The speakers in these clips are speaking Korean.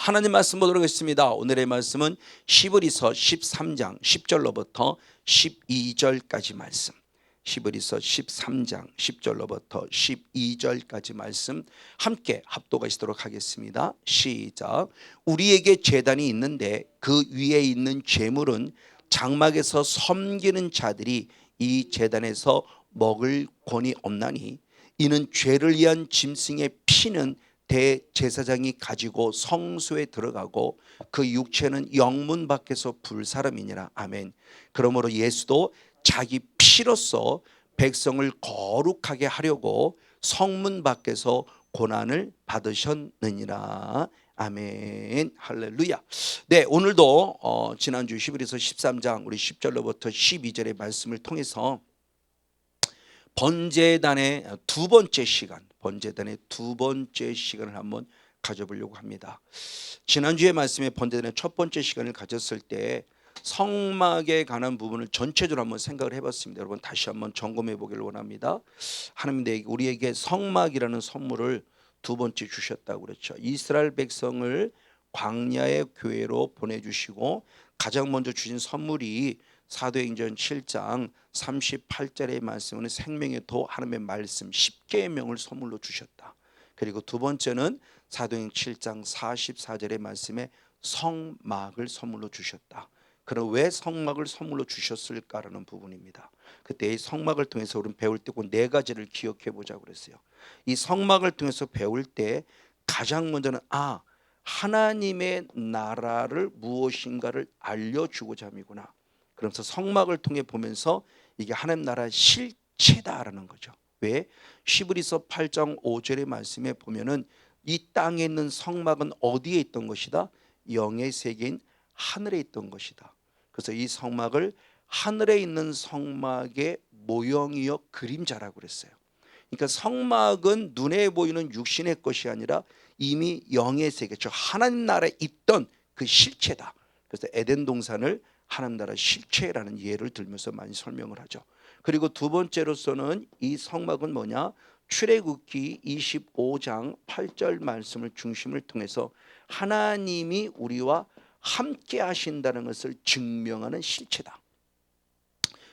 하나님 말씀 보도록 하겠습니다. 오늘의 말씀은 히브리서 13장 10절로부터 12절까지 말씀. 히브리서 13장 10절로부터 12절까지 말씀 함께 합독하시도록 하겠습니다. 시작. 우리에게 제단이 있는데 그 위에 있는 제물은 장막에서 섬기는 자들이 이 제단에서 먹을 권이 없나니 이는 죄를 위한 짐승의 피는 대제사장이 가지고 성소에 들어가고 그 육체는 영문 밖에서 불사름이니라. 아멘. 그러므로 예수도 자기 피로써 백성을 거룩하게 하려고 성문 밖에서 고난을 받으셨느니라. 아멘. 할렐루야. 네, 오늘도 지난주 히브리서 13장 우리 10절로부터 12절의 말씀을 통해서 번제단의 두 번째 시간을 한번 가져보려고 합니다. 지난주의 말씀에 번제단의 첫 번째 시간을 가졌을 때 성막에 관한 부분을 전체적으로 한번 생각을 해봤습니다. 여러분 다시 한번 점검해 보기를 원합니다. 하나님 우리에게 성막이라는 선물을 두 번째 주셨다고 그랬죠. 이스라엘 백성을 광야의 교회로 보내주시고 가장 먼저 주신 선물이 사도행전 7장 38절의 말씀은 생명의 도 하나님의 말씀 10계명을 선물로 주셨다. 그리고 두 번째는 사도행전 7장 44절의 말씀에 성막을 선물로 주셨다. 그럼 왜 성막을 선물로 주셨을까라는 부분입니다. 그때 이 성막을 통해서 우리는 배울 때 그 네 가지를 기억해 보자고 그랬어요. 이 성막을 통해서 배울 때 가장 먼저는 하나님의 나라를 무엇인가를 알려주고자 함이구나. 그러면서 성막을 통해 보면서 이게 하나님 나라의 실체다라는 거죠. 왜? 히브리서 8장 5절의 말씀에 보면은 이 땅에 있는 성막은 어디에 있던 것이다? 영의 세계인 하늘에 있던 것이다. 그래서 이 성막을 하늘에 있는 성막의 모형이요 그림자라고 그랬어요. 그러니까 성막은 눈에 보이는 육신의 것이 아니라 이미 영의 세계, 즉 하나님 나라에 있던 그 실체다. 그래서 에덴 동산을 하나님 나라 실체라는 예를 들면서 많이 설명을 하죠. 그리고 두 번째로서는 이 성막은 뭐냐? 출애굽기 25장 8절 말씀을 중심을 통해서 하나님이 우리와 함께 하신다는 것을 증명하는 실체다.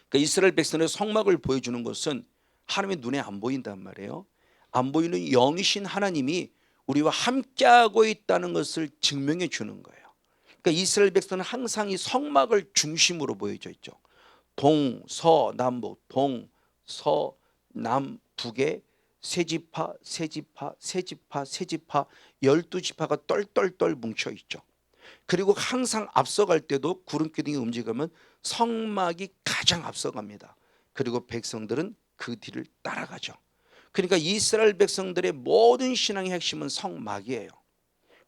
그러니까 이스라엘 백성의 성막을 보여주는 것은 하나님의 눈에 안 보인단 말이에요. 안 보이는 영이신 하나님이 우리와 함께하고 있다는 것을 증명해 주는 거예요. 그러니까 이스라엘 백성은 항상 이 성막을 중심으로 보여져 있죠. 동서남북, 동서남북에 세지파 12지파가 똘똘똘 뭉쳐 있죠. 그리고 항상 앞서갈 때도 구름기둥이 움직이면 성막이 가장 앞서갑니다. 그리고 백성들은 그 뒤를 따라가죠. 그러니까 이스라엘 백성들의 모든 신앙의 핵심은 성막이에요.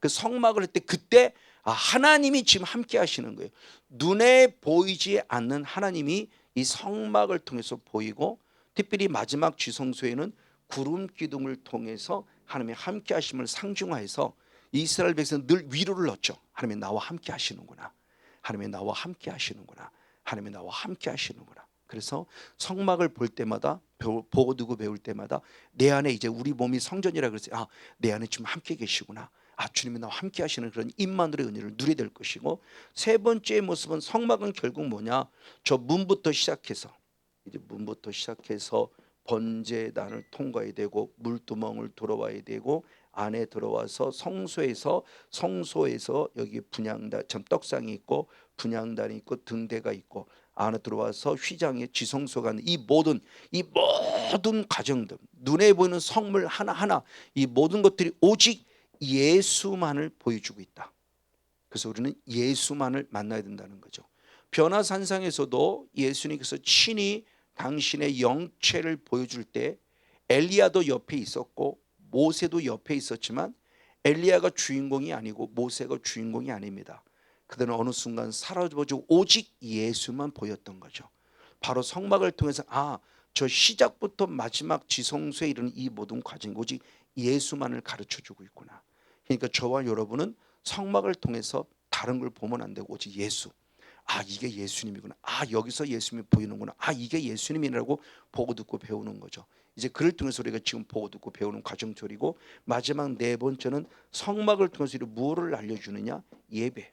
그 성막을 할 때 그때 하나님이 지금 함께 하시는 거예요. 눈에 보이지 않는 하나님이 이 성막을 통해서 보이고, 특별히 마지막 지성소에는 구름 기둥을 통해서 하나님의 함께 하심을 상징화해서 이스라엘 백성은 늘 위로를 얻죠. 하나님이 나와 함께 하시는구나. 하나님이 나와 함께 하시는구나. 하나님이 나와 함께 하시는구나. 그래서 성막을 볼 때마다 보고 두고 배울 때마다 내 안에 이제 우리 몸이 성전이라 그랬어요. 내 안에 지금 함께 계시구나. 주님이 나와 함께 하시는 그런 임마누엘의 은혜를 누리게 될 것이고, 세 번째 모습은 성막은 결국 뭐냐? 저 문부터 시작해서 번제단을 통과해야 되고 물두멍을 돌아와야 되고 안에 들어와서 성소에서 여기 분향단 참 떡상이 있고 분향단이 있고 등대가 있고 안에 들어와서 휘장에 지성소가 있는 이 모든 과정들, 눈에 보이는 성물 하나하나 이 모든 것들이 오직 예수만을 보여주고 있다. 그래서 우리는 예수만을 만나야 된다는 거죠. 변화산상에서도 예수님께서 친히 당신의 영체를 보여줄 때 엘리야도 옆에 있었고 모세도 옆에 있었지만 엘리야가 주인공이 아니고 모세가 주인공이 아닙니다. 그들은 어느 순간 사라져버리고 오직 예수만 보였던 거죠. 바로 성막을 통해서 저 시작부터 마지막 지성소에 이르는 이 모든 과정이 오직 예수만을 가르쳐주고 있구나. 그러니까 저와 여러분은 성막을 통해서 다른 걸 보면 안 되고 오직 예수. 이게 예수님이구나. 여기서 예수님이 보이는구나. 이게 예수님이라고 보고 듣고 배우는 거죠. 이제 그를 통해서 우리가 지금 보고 듣고 배우는 과정들이고, 마지막 네 번째는 성막을 통해서 우리 무엇을 알려주느냐? 예배.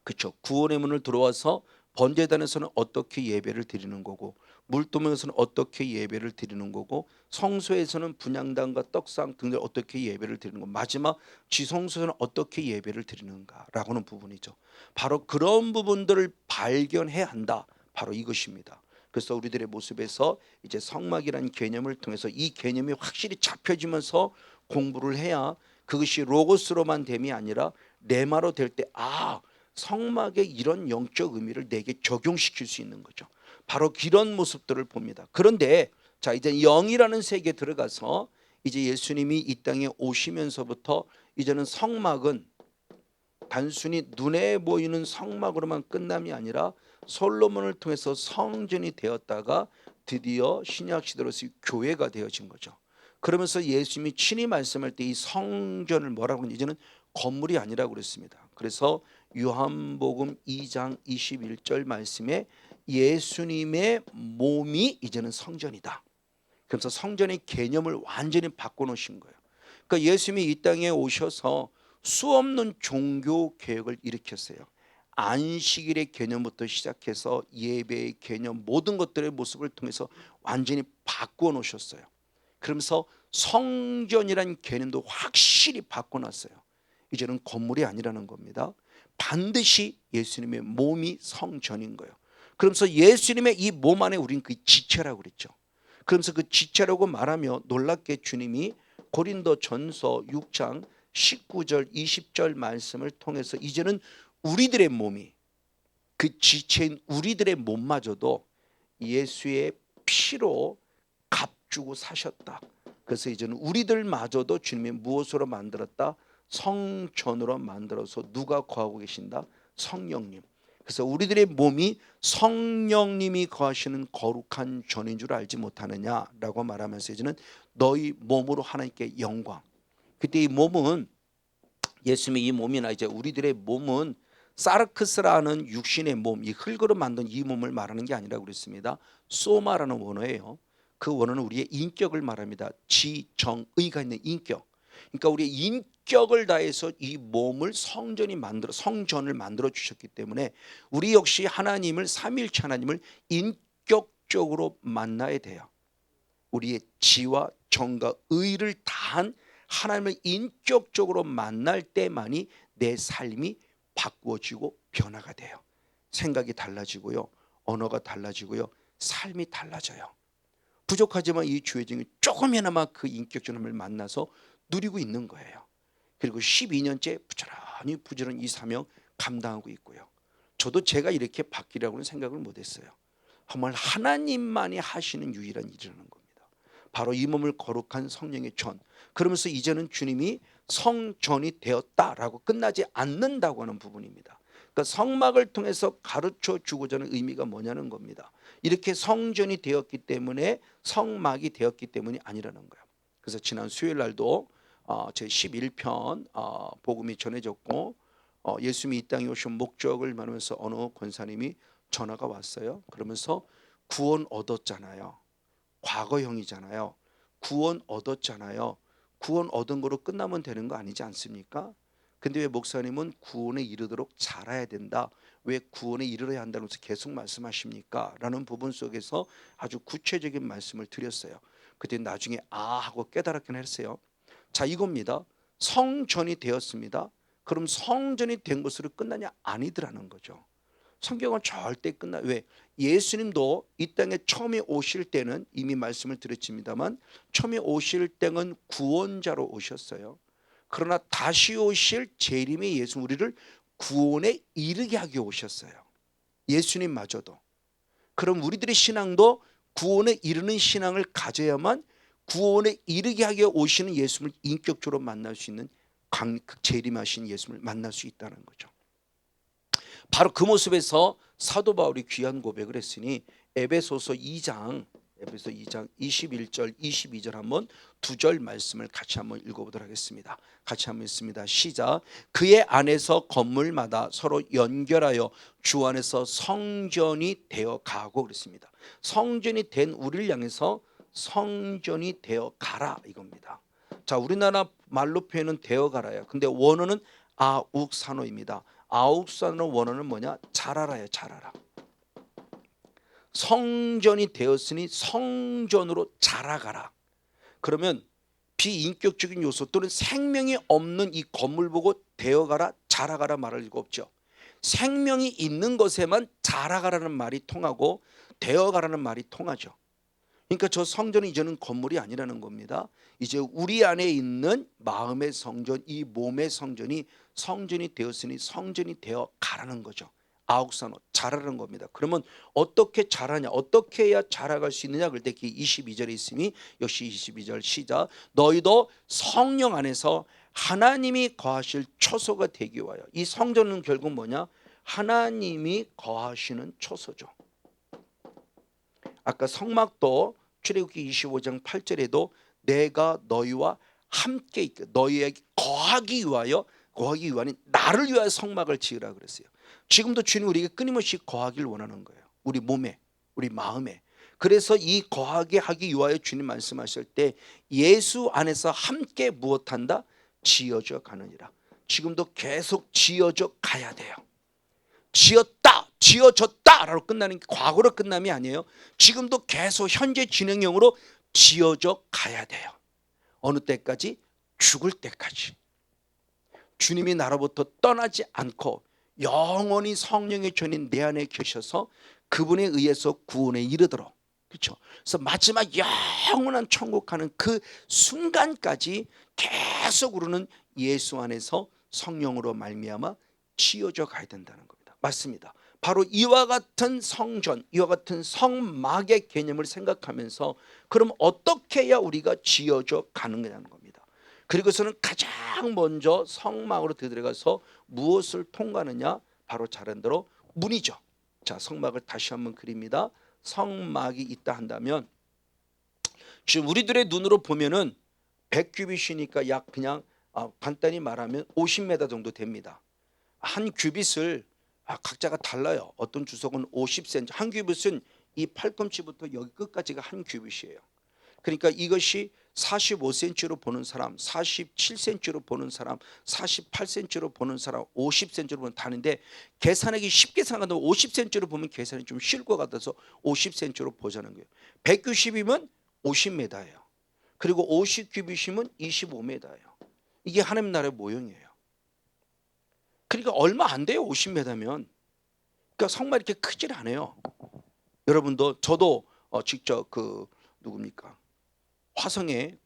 그렇죠. 구원의 문을 들어와서 번제단에서는 어떻게 예배를 드리는 거고, 물도면에서는 어떻게 예배를 드리는 거고, 성소에서는 분향단과 떡상 등을 어떻게 예배를 드리는 거, 마지막 지성소에서는 어떻게 예배를 드리는가라고 하는 부분이죠. 바로 그런 부분들을 발견해야 한다. 바로 이것입니다. 그래서 우리들의 모습에서 이제 성막이라는 개념을 통해서 이 개념이 확실히 잡혀지면서 공부를 해야 그것이 로고스로만 됨이 아니라 레마로 될 때, 성막의 이런 영적 의미를 내게 적용시킬 수 있는 거죠. 바로 이런 모습들을 봅니다. 그런데 자, 이제 영이라는 세계에 들어가서 이제 예수님이 이 땅에 오시면서부터 이제는 성막은 단순히 눈에 보이는 성막으로만 끝남이 아니라 솔로몬을 통해서 성전이 되었다가 드디어 신약 시대로서 교회가 되어진 거죠. 그러면서 예수님이 친히 말씀할 때 이 성전을 뭐라고 하는지, 이제는 건물이 아니라고 그랬습니다. 그래서 요한복음 2장 21절 말씀에 예수님의 몸이 이제는 성전이다. 그래서 성전의 개념을 완전히 바꿔놓으신 거예요. 그러니까 예수님이 이 땅에 오셔서 수없는 종교 개혁을 일으켰어요. 안식일의 개념부터 시작해서 예배의 개념, 모든 것들의 모습을 통해서 완전히 바꾸어 놓으셨어요. 그러면서 성전이라는 개념도 확실히 바꿔놨어요. 이제는 건물이 아니라는 겁니다. 반드시 예수님의 몸이 성전인 거예요. 그러면서 예수님의 이 몸 안에 우리는 그 지체라고 그랬죠. 그러면서 그 지체라고 말하며 놀랍게 주님이 고린도전서 6장 19절 20절 말씀을 통해서 이제는 우리들의 몸이, 그 지체인 우리들의 몸마저도 예수의 피로 값주고 사셨다. 그래서 이제는 우리들마저도 주님이 무엇으로 만들었다? 성전으로 만들어서 누가 거하고 계신다? 성령님. 그래서 우리들의 몸이 성령님이 거하시는 거룩한 전인 줄 알지 못하느냐라고 말하면서 이제는 너희 몸으로 하나님께 영광. 그때 이 몸은, 예수님의 이 몸이나 이제 우리들의 몸은 사르크스라는 육신의 몸, 이 흙으로 만든 이 몸을 말하는 게 아니라고 그랬습니다. 소마라는 원어예요. 그 원어는 우리의 인격을 말합니다. 지정의가 있는 인격. 그러니까 우리의 인격을 다해서 이 몸을 성전을 만들어 주셨기 때문에 우리 역시 하나님을, 삼위일체 하나님을 인격적으로 만나야 돼요. 우리의 지와 정과 의를 다한 하나님을 인격적으로 만날 때만이 내 삶이 바꾸어지고 변화가 돼요. 생각이 달라지고요, 언어가 달라지고요, 삶이 달라져요. 부족하지만 이 주의 중에 조금이나마 그 인격적인 하나님을 만나서 누리고 있는 거예요. 그리고 12년째 부지런히 이 사명 감당하고 있고요. 저도 제가 이렇게 바뀌라고는 생각을 못했어요. 정말 하나님만이 하시는 유일한 일이라는 겁니다. 바로 이 몸을 거룩한 성령의 전. 그러면서 이제는 주님이 성전이 되었다라고 끝나지 않는다고 하는 부분입니다. 그러니까 성막을 통해서 가르쳐 주고자 하는 의미가 뭐냐는 겁니다. 이렇게 성전이 되었기 때문에, 성막이 되었기 때문이 아니라는 거예요. 그래서 지난 수요일 날도 제 11편 복음이 전해졌고, 예수님이 이 땅에 오신 목적을 말하면서 어느 권사님이 전화가 왔어요. 그러면서 구원 얻었잖아요. 과거형이잖아요. 구원 얻었잖아요. 구원 얻은 거로 끝나면 되는 거 아니지 않습니까? 근데 왜 목사님은 구원에 이르도록 자라야 된다, 왜 구원에 이르러야 한다면서 계속 말씀하십니까? 라는 부분 속에서 아주 구체적인 말씀을 드렸어요. 그때 나중에 하고 깨달았긴 했어요. 자, 이겁니다. 성전이 되었습니다. 그럼 성전이 된 것으로 끝나냐? 아니더라는 거죠. 성경은 절대 왜? 예수님도 이 땅에 처음에 오실 때는, 이미 말씀을 드렸습니다만, 처음에 오실 때는 구원자로 오셨어요. 그러나 다시 오실 재림의 예수, 우리를 구원에 이르게 하게 오셨어요. 예수님마저도. 그럼 우리들의 신앙도 구원에 이르는 신앙을 가져야만 구원에 이르게 하게 오시는 예수님을 인격적으로 만날 수 있는, 재림하신 예수님을 만날 수 있다는 거죠. 바로 그 모습에서 사도 바울이 귀한 고백을 했으니 에베소서 2장 21절 22절 한번 두 절 말씀을 같이 한번 읽어보도록 하겠습니다. 같이 한번 읽습니다. 시작. 그의 안에서 건물마다 서로 연결하여 주 안에서 성전이 되어 가고 그랬습니다. 성전이 된 우리를 향해서 성전이 되어 가라 이겁니다. 자, 우리나라 말로 표현은 되어 가라예요. 근데 원어는 아욱산어입니다. 아욱산어 원어는 뭐냐? 자라라예요. 자라라. 성전이 되었으니 성전으로 자라가라. 그러면 비인격적인 요소 또는 생명이 없는 이 건물 보고 되어가라 자라가라 말할 이유가 없죠. 생명이 있는 것에만 자라가라는 말이 통하고 되어가라는 말이 통하죠. 그러니까 저 성전은 이제는 건물이 아니라는 겁니다. 이제 우리 안에 있는 마음의 성전, 이 몸의 성전이 성전이 되었으니 성전이 되어 가라는 거죠. 아욱산어 자라는 겁니다. 그러면 어떻게 자라냐, 어떻게 해야 자라갈 수 있느냐. 그럴 때 22절에 있으니 역시 22절 시작. 너희도 성령 안에서 하나님이 거하실 초소가 되기 위하여. 이 성전은 결국 뭐냐? 하나님이 거하시는 초소죠. 아까 성막도 출애굽기 25장 8절에도 내가 너희와 함께 있게 너희에게 거하기 위하여 나를 위하여 성막을 지으라 그랬어요. 지금도 주님 우리에게 끊임없이 거하기를 원하는 거예요. 우리 몸에, 우리 마음에. 그래서 이 거하게 하기 위하여 주님 말씀하실 때 예수 안에서 함께 무엇한다? 지어져 가느니라. 지금도 계속 지어져 가야 돼요. 지었다, 지어졌다라고 끝나는 게 과거로 끝남이 아니에요. 지금도 계속 현재 진행형으로 지어져 가야 돼요. 어느 때까지? 죽을 때까지. 주님이 나로부터 떠나지 않고 영원히 성령의 전인 내 안에 계셔서 그분에 의해서 구원에 이르도록, 그렇죠? 그래서 마지막 영원한 천국 가는 그 순간까지 계속 우리는 예수 안에서 성령으로 말미암아 지어져 가야 된다는 겁니다. 맞습니다. 바로 이와 같은 성전, 이와 같은 성막의 개념을 생각하면서 그럼 어떻게 해야 우리가 지어져 가는 거냐는 겁니다. 그리고서는 가장 먼저 성막으로 들어가서 무엇을 통과하느냐? 바로 잘한 대로 문이죠. 자, 성막을 다시 한번 그립니다. 성막이 있다 한다면 지금 우리들의 눈으로 보면은 100규빗이니까 약 그냥 간단히 말하면 50m 정도 됩니다. 한 규빗을 각자가 달라요. 어떤 주석은 50cm, 한 규빗은 이 팔꿈치부터 여기 끝까지가 한 규빗이에요. 그러니까 이것이 45cm로 보는 사람, 47cm로 보는 사람, 48cm로 보는 사람, 50cm로 보는 다른데 계산하기 쉽게 생각하면 50cm로 보면 계산이 좀 쉬울 것 같아서 50cm로 보자는 거예요. 190이면 50m예요. 그리고 50규빗이면 25m예요. 이게 하나님 나라의 모형이에요. 그러니까 얼마 안 돼요. 50m면. 그러니까 성막 이렇게 크질 않아요. 여러분도 저도 직접 누굽니까? 화성에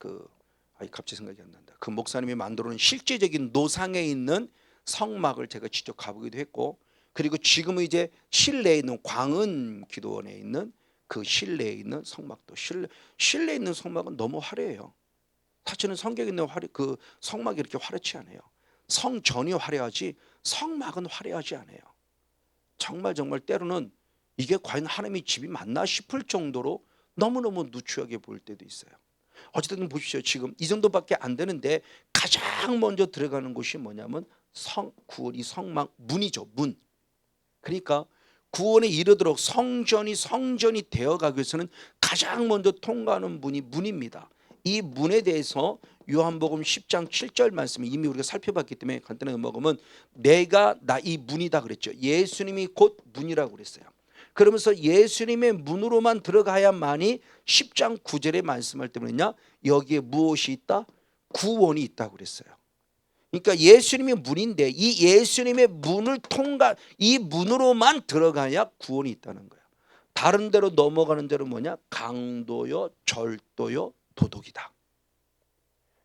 갑자기 생각이 안 난다. 그 목사님이 만들어 놓은 실제적인 노상에 있는 성막을 제가 직접 가보기도 했고, 그리고 지금은 이제 실내에 있는 광은 기도원에 있는 그 실내에 있는 성막도 실내에 있는 성막은 너무 화려해요. 사실은 성경에 있는 그 성막이 이렇게 화려치 않아요. 성전이 화려하지 성막은 화려하지 않아요. 정말 때로는 이게 과연 하나님의 집이 맞나 싶을 정도로 너무너무 누추하게 보일 때도 있어요. 어쨌든 보십시오. 지금 이 정도밖에 안 되는데 가장 먼저 들어가는 곳이 뭐냐면 구원, 이 성막 문이죠. 문. 그러니까 구원에 이르도록 성전이 되어가기 위해서는 가장 먼저 통과하는 문이 문입니다. 이 문에 대해서 요한복음 10장 7절 말씀을 이미 우리가 살펴봤기 때문에 간단하게 먹으면 내가 이 문이다 그랬죠. 예수님이 곧 문이라고 그랬어요. 그러면서 예수님의 문으로만 들어가야만이 10장 9절에 말씀할 때 뭐냐? 여기에 무엇이 있다? 구원이 있다고 그랬어요. 그러니까 예수님이 문인데 이 예수님의 문을 이 문으로만 들어가야 구원이 있다는 거예요. 다른 데로 넘어가는 데로 뭐냐? 강도요, 절도요, 도둑이다.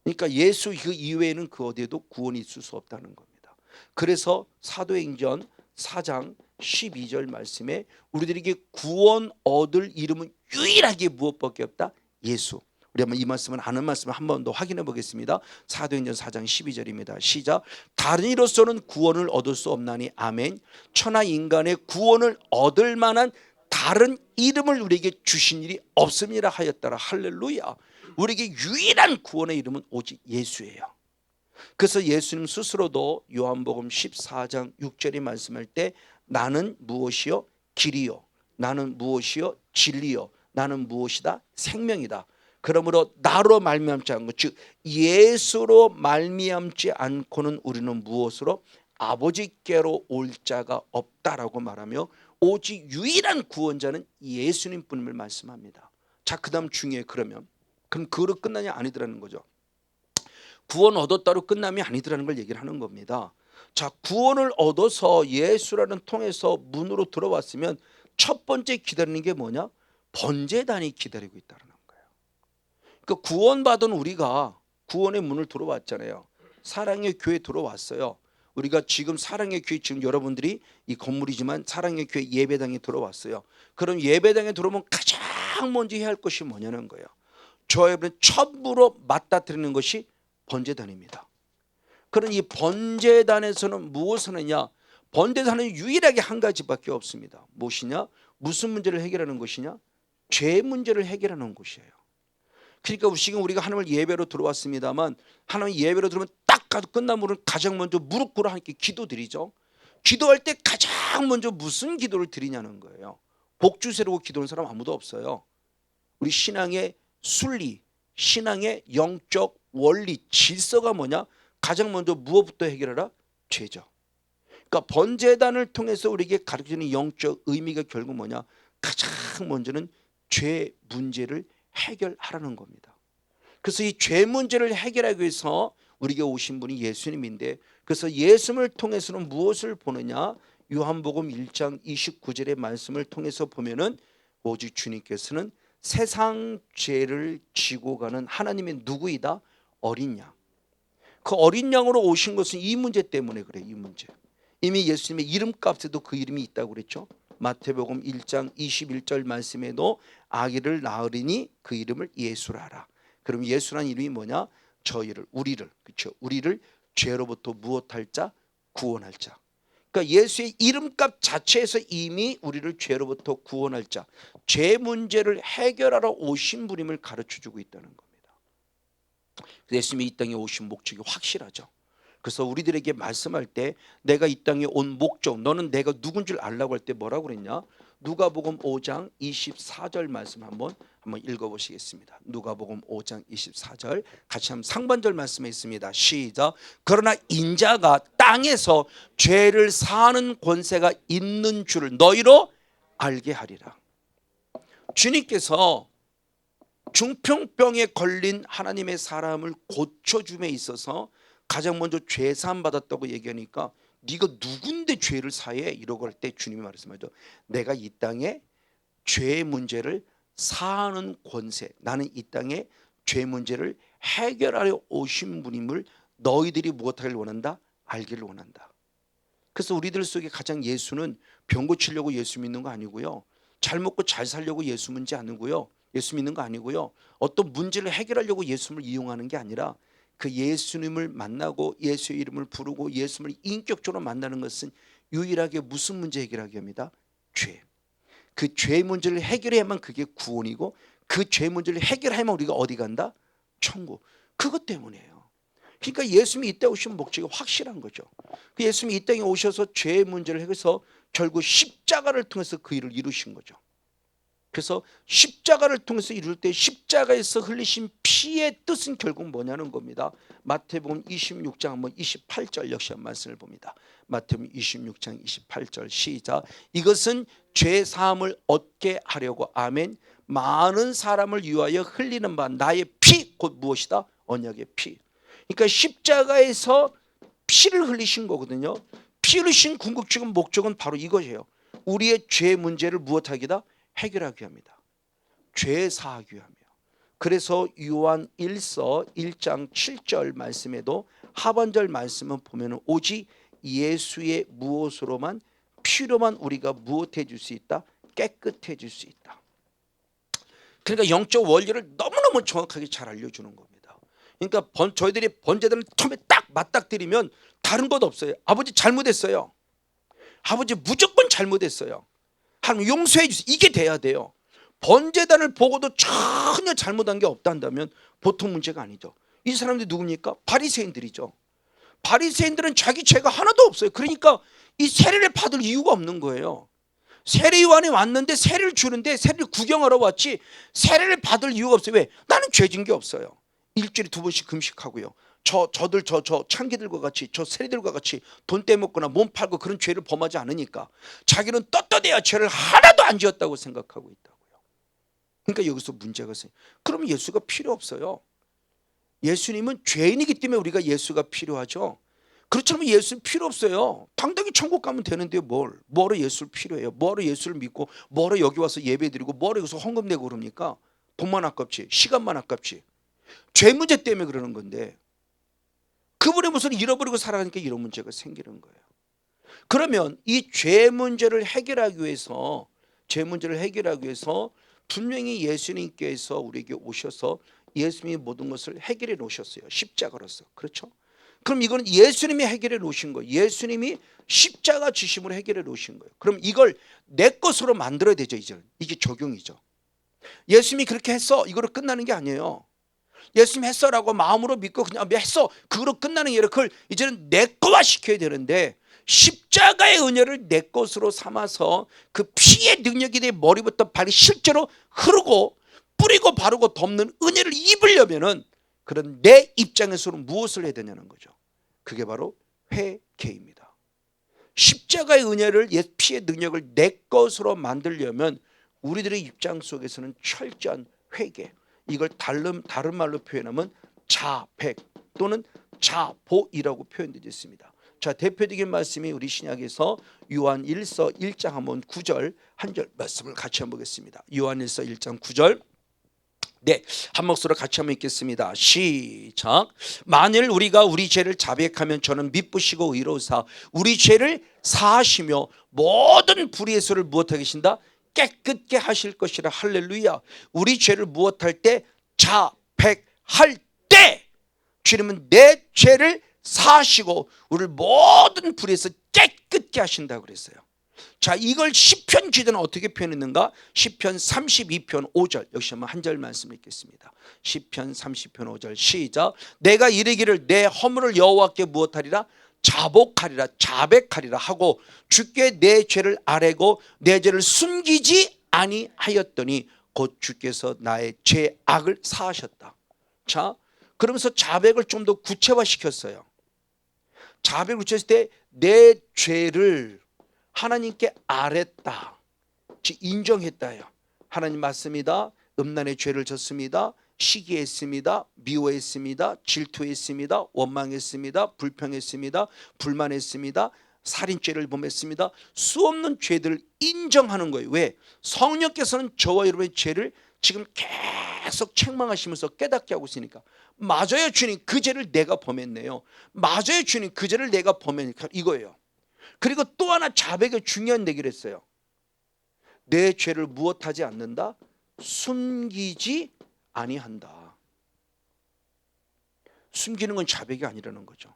그러니까 예수 그 이외에는 그 어디에도 구원이 있을 수 없다는 겁니다. 그래서 사도행전 4장 12절 말씀에 우리들에게 구원 얻을 이름은 유일하게 무엇밖에 없다? 예수. 우리 한번 이 말씀은 아는 말씀을 한 번 더 확인해 보겠습니다. 사도행전 4장 12절입니다. 시작. 다른 이로서는 구원을 얻을 수 없나니 아멘. 천하 인간의 구원을 얻을 만한 다른 이름을 우리에게 주신 일이 없음이라 하였더라. 할렐루야. 우리에게 유일한 구원의 이름은 오직 예수예요. 그래서 예수님 스스로도 요한복음 14장 6절에 말씀할 때 나는 무엇이요? 길이요. 나는 무엇이요? 진리요. 나는 무엇이다? 생명이다. 그러므로 나로 말미암지 않고 즉 예수로 말미암지 않고는 우리는 무엇으로 아버지께로 올 자가 없다라고 말하며 오직 유일한 구원자는 예수님뿐임을 말씀합니다. 자, 그다음 중요해. 그럼 그로 끝나냐? 아니더라는 거죠. 구원 얻었다로 끝남이 아니더라는 걸 얘기를 하는 겁니다. 자, 구원을 얻어서 예수라는 통해서 문으로 들어왔으면 첫 번째 기다리는 게 뭐냐? 번제단이 기다리고 있다는 거예요. 그러니까 구원받은 우리가 구원의 문을 들어왔잖아요. 사랑의 교회 들어왔어요. 우리가 지금 사랑의 교회, 지금 여러분들이 이 건물이지만 사랑의 교회 예배당에 들어왔어요. 그럼 예배당에 들어오면 가장 먼저 해야 할 것이 뭐냐는 거예요. 저희는 처음으로 맞닥뜨리는 것이 번제단입니다. 그럼 이 번제단에서는 무엇을 하느냐? 번제단은 유일하게 한 가지밖에 없습니다. 무엇이냐? 무슨 문제를 해결하는 것이냐? 죄 문제를 해결하는 것이에요. 그러니까 지금 우리가 하나님을 예배로 들어왔습니다만 하나님 예배로 들어오면 딱 가도 끝나면 가장 먼저 무릎 꿇어 하나님께 기도드리죠. 기도할 때 가장 먼저 무슨 기도를 드리냐는 거예요. 복 주세라고 기도하는 사람 아무도 없어요. 우리 신앙의 순리, 신앙의 영적 원리, 질서가 뭐냐? 가장 먼저 무엇부터 해결하라? 죄죠. 그러니까 번제단을 통해서 우리에게 가르치는 영적 의미가 결국 뭐냐? 가장 먼저는 죄 문제를 해결하라는 겁니다. 그래서 이 죄 문제를 해결하기 위해서 우리에게 오신 분이 예수님인데, 그래서 예수님을 통해서는 무엇을 보느냐? 요한복음 1장 29절의 말씀을 통해서 보면은 오직 주님께서는 세상 죄를 지고 가는 하나님의 누구이다? 어린 양. 그 어린 양으로 오신 것은 이 문제 때문에 그래요. 이 문제. 이미 예수님의 이름값에도 그 이름이 있다고 그랬죠. 마태복음 1장 21절 말씀에도 아기를 낳으리니 그 이름을 예수라 하라. 그럼 예수라는 이름이 뭐냐? 저희를, 우리를, 그렇죠? 우리를 죄로부터 무엇할 자? 구원할 자. 그러니까 예수의 이름값 자체에서 이미 우리를 죄로부터 구원할 자, 죄 문제를 해결하러 오신 분임을 가르쳐주고 있다는 겁니다. 예수님이 이 땅에 오신 목적이 확실하죠. 그래서 우리들에게 말씀할 때 내가 이 땅에 온 목적, 너는 내가 누군 줄 알라고 할 때 뭐라고 그랬냐? 누가복음 5장 24절 말씀 한번 읽어보시겠습니다. 누가복음 5장 24절 같이 한번 상반절 말씀에 있습니다. 시작. 그러나 인자가 땅에서 죄를 사하는 권세가 있는 줄을 너희로 알게 하리라. 주님께서 중풍병에 걸린 하나님의 사람을 고쳐줌에 있어서 가장 먼저 죄 사함 받았다고 얘기하니까 네가 누군데 죄를 사해? 이러고 할 때 주님이 말씀하죠. 내가 이 땅에 죄의 문제를 사하는 권세, 나는 이 땅에 죄 문제를 해결하려 오신 분임을 너희들이 무엇하기를 원한다? 알기를 원한다. 그래서 우리들 속에 가장 예수는 병 고치려고 예수 믿는 거 아니고요. 잘 먹고 잘 살려고 예수 믿지 않고요. 예수 믿는 거 아니고요. 어떤 문제를 해결하려고 예수님을 이용하는 게 아니라 그 예수님을 만나고 예수의 이름을 부르고 예수님을 인격적으로 만나는 것은 유일하게 무슨 문제 해결하기 합니다? 죄. 그 죄 문제를 해결해야만 그게 구원이고 그 죄 문제를 해결하면 우리가 어디 간다? 천국. 그것 때문이에요. 그러니까 예수님이 이때 오신 목적이 확실한 거죠. 그 예수님이 이 땅에 오셔서 죄의 문제를 해결해서 결국 십자가를 통해서 그 일을 이루신 거죠. 그래서 십자가를 통해서 이룰 때 십자가에서 흘리신 피의 뜻은 결국 뭐냐는 겁니다. 마태복음 26장 한번 28절 역시 한 말씀을 봅니다. 마태복음 26장 28절 시작. 이것은 죄 사함을 얻게 하려고 아멘. 많은 사람을 위하여 흘리는 바 나의 피 곧 무엇이다? 언약의 피. 그러니까 십자가에서 피를 흘리신 거거든요. 피 흘리신 궁극적인 목적은 바로 이것이에요. 우리의 죄 문제를 무엇하기다? 해결하기 위함이다. 죄 사하기 위함이요. 그래서 요한 1서 1장 7절 말씀에도 하반절 말씀은 보면 오직 예수의 무엇으로만 피로만 우리가 무엇해 줄 수 있다? 깨끗해 줄 수 있다. 그러니까 영적 원리를 너무너무 정확하게 잘 알려주는 겁니다. 그러니까 저희들이 번제단을 처음에 딱 맞닥뜨리면 다른 것 없어요. 아버지 잘못했어요. 아버지 무조건 잘못했어요. 하나님 용서해 주세요. 이게 돼야 돼요. 번제단을 보고도 전혀 잘못한 게 없다 한다면 보통 문제가 아니죠. 이 사람들이 누굽니까? 바리새인들이죠. 바리새인들은 자기 죄가 하나도 없어요. 그러니까 이 세례를 받을 이유가 없는 거예요. 세례요한이 왔는데 세례를 주는데 세례를 구경하러 왔지 세례를 받을 이유가 없어요. 왜? 나는 죄진 게 없어요. 일주일에 2번씩 금식하고요. 저들 창기들과 같이 저 세리들과 같이 돈 떼먹거나 몸 팔고 그런 죄를 범하지 않으니까 자기는 떳떳해야 죄를 하나도 안 지었다고 생각하고 있다고요. 그러니까 여기서 문제가 있어요. 그럼 예수가 필요 없어요. 예수님은 죄인이기 때문에 우리가 예수가 필요하죠. 그렇지 않으면 예수 필요 없어요. 당당히 천국 가면 되는데 뭐로 예수를 필요해요. 뭐로 예수를 믿고 뭐로 여기 와서 예배드리고 뭐로 여기서 헌금 내고 그럽니까? 돈만 아깝지 시간만 아깝지. 죄 문제 때문에 그러는 건데 그분의 모습을 잃어버리고 살아가니까 이런 문제가 생기는 거예요. 그러면 이 죄 문제를 해결하기 위해서 분명히 예수님께서 우리에게 오셔서 예수님이 모든 것을 해결해 놓으셨어요. 십자가로서. 그렇죠? 그럼 이건 예수님이 해결해 놓으신 거예요. 예수님이 십자가 지심으로 해결해 놓으신 거예요. 그럼 이걸 내 것으로 만들어야 되죠. 이게 적용이죠. 예수님이 그렇게 했어 이거로 끝나는 게 아니에요. 예수님 했어라고 마음으로 믿고 그냥 했어 그거로 끝나는 게 아니라 그걸 이제는 내 거화 시켜야 되는데 십자가의 은혜를 내 것으로 삼아서 그 피의 능력이 내 머리부터 발이 실제로 흐르고 뿌리고 바르고 덮는 은혜를 입으려면은 그런 내 입장에서는 무엇을 해야 되냐는 거죠. 그게 바로 회개입니다. 십자가의 은혜를 피의 능력을 내 것으로 만들려면 우리들의 입장 속에서는 철저한 회개, 이걸 다른 말로 표현하면 자백 또는 자보이라고 표현되어 있습니다. 자, 대표적인 말씀이 우리 신약에서 요한 1서 1장 한번 9절 한 절 말씀을 같이 한번 보겠습니다. 요한 1서 1장 9절 네, 한 목소리로 같이 한번 읽겠습니다. 시작. 만일 우리가 우리 죄를 자백하면 저는 미쁘시고 의로우사 우리 죄를 사하시며 모든 불의에서를 무엇하게 하신다? 깨끗게 하실 것이라. 할렐루야. 우리 죄를 무엇할 때? 자백할 때 주님은 내 죄를 사하시고 우리를 모든 불의에서 깨끗게 하신다고 그랬어요. 자, 이걸 시편 기자는 어떻게 표현했는가? 시편 32편 5절 역시 한번 한 절 말씀 읽겠습니다. 시편 30편 5절 시작. 내가 이르기를 내 허물을 여호와께 무엇하리라? 자복하리라 자백하리라 하고 주께 내 죄를 아뢰고 내 죄를 숨기지 아니하였더니 곧 주께서 나의 죄악을 사하셨다. 자, 그러면서 자백을 좀 더 구체화시켰어요. 자백을 구체화했을 때 내 죄를 하나님께 아뢰다, 인정했다요. 하나님 맞습니다. 음란의 죄를 졌습니다. 시기했습니다. 미워했습니다. 질투했습니다. 원망했습니다. 불평했습니다. 불만했습니다. 살인죄를 범했습니다. 수없는 죄들을 인정하는 거예요. 왜? 성령께서는 저와 여러분의 죄를 지금 계속 책망하시면서 깨닫게 하고 있으니까. 맞아요 주님, 그 죄를 내가 범했네요. 맞아요 주님, 그 죄를 내가 범했니까 이거예요. 그리고 또 하나 자백의 중요한 얘기를 했어요. 내 죄를 무엇하지 않는다? 숨기지 아니한다. 숨기는 건 자백이 아니라는 거죠.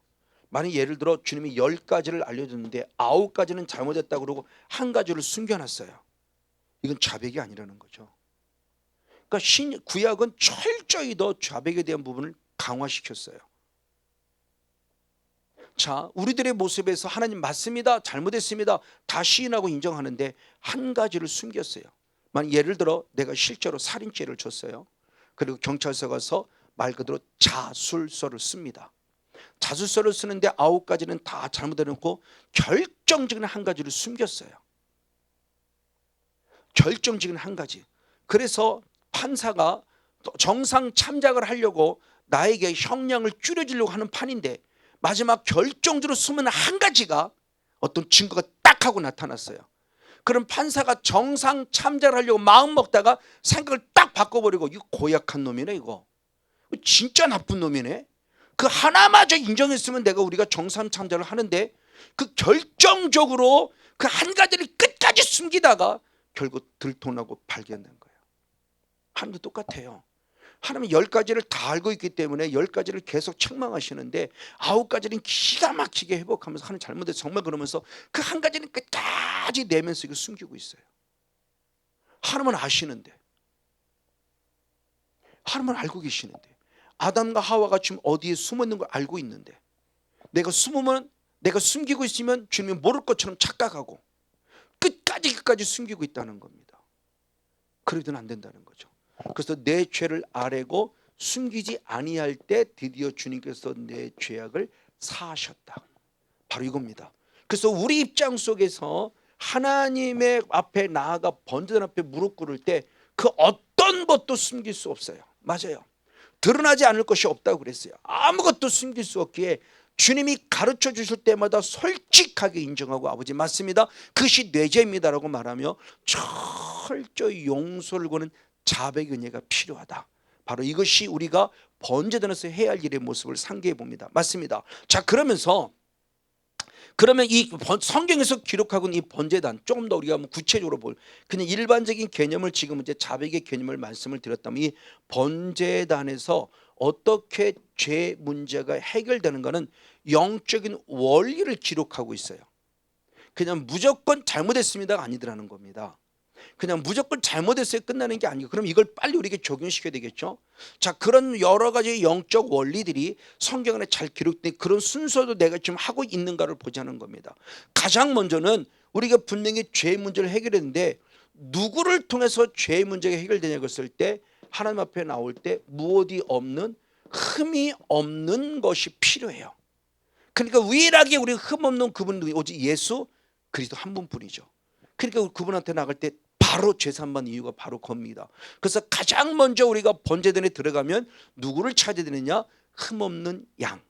만약 예를 들어 주님이 10가지를 알려줬는데 9가지는 잘못했다고 그러고 1가지를 숨겨놨어요. 이건 자백이 아니라는 거죠. 그러니까 구약은 철저히 더 자백에 대한 부분을 강화시켰어요. 자, 우리들의 모습에서 하나님 맞습니다, 잘못했습니다 다 시인하고 인정하는데 1가지를 숨겼어요. 만약 예를 들어 내가 실제로 살인죄를 졌어요. 그리고 경찰서 가서 말 그대로 자술서를 씁니다. 자술서를 쓰는데 9가지는 다 잘못해놓고 결정적인 1가지를 숨겼어요. 결정적인 1가지. 그래서 판사가 정상 참작을 하려고 나에게 형량을 줄여주려고 하는 판인데 마지막 결정적으로 숨은 1가지가 어떤 증거가 딱 하고 나타났어요. 그럼 판사가 정상 참작을 하려고 마음 먹다가 생각을 딱 바꿔버리고 이거 고약한 놈이네, 이거 진짜 나쁜 놈이네, 그 하나마저 인정했으면 우리가 정상 참작을 하는데 그 결정적으로 그 1가지를 끝까지 숨기다가 결국 들통나고 발견된 거예요. 하나님도 똑같아요. 하나님은 10가지를 다 알고 있기 때문에 10가지를 계속 책망하시는데 9가지는 기가 막히게 회복하면서 하나님 잘못해서 정말 그러면서 그 1가지는 끝까지 내면서 이거 숨기고 있어요. 하나님은 아시는데, 하나님은 알고 계시는데, 아담과 하와가 지금 어디에 숨어 있는 걸 알고 있는데 내가 숨기고 있으면 주님이 모를 것처럼 착각하고 끝까지 숨기고 있다는 겁니다. 그러면 안 된다는 거죠. 그래서 내 죄를 아뢰고 숨기지 아니할 때 드디어 주님께서 내 죄악을 사하셨다. 바로 이겁니다. 그래서 우리 입장 속에서 하나님의 앞에 나아가 번제단 앞에 무릎 꿇을 때 그 어떤 것도 숨길 수 없어요. 맞아요. 드러나지 않을 것이 없다고 그랬어요. 아무것도 숨길 수 없기에 주님이 가르쳐 주실 때마다 솔직하게 인정하고 아버지 맞습니다. 그것이 내 죄입니다라고 말하며 철저히 용서를 구하는 자백의 은혜가 필요하다. 바로 이것이 우리가 번제단에서 해야 할 일의 모습을 상기해 봅니다. 맞습니다. 자, 그러면 이 성경에서 기록하고 있는 이 번제단 조금 더 우리가 한번 구체적으로 볼 그냥 일반적인 개념을 지금 이제 자백의 개념을 말씀을 드렸다면 이 번제단에서 어떻게 죄 문제가 해결되는 것은 영적인 원리를 기록하고 있어요. 그냥 무조건 잘못했습니다가 아니더라는 겁니다. 그냥 무조건 잘못했어요 끝나는 게 아니고 그럼 이걸 빨리 우리에게 적용시켜야 되겠죠. 자, 그런 여러 가지 영적 원리들이 성경 안에 잘 기록된 그런 순서도 내가 지금 하고 있는가를 보자는 겁니다. 가장 먼저는 우리가 분명히 죄 문제를 해결했는데 누구를 통해서 죄 문제가 해결되냐고 했을 때 하나님 앞에 나올 때 무엇이 없는 흠이 없는 것이 필요해요. 그러니까 유일하게 우리가 흠 없는 그분은 오직 예수 그리스도 한 분뿐이죠. 그러니까 그분한테 나갈 때 바로 죄산만 이유가 바로 겁니다. 그래서 가장 먼저 우리가 번제단에 들어가면 누구를 찾아야 되느냐? 흠없는 양.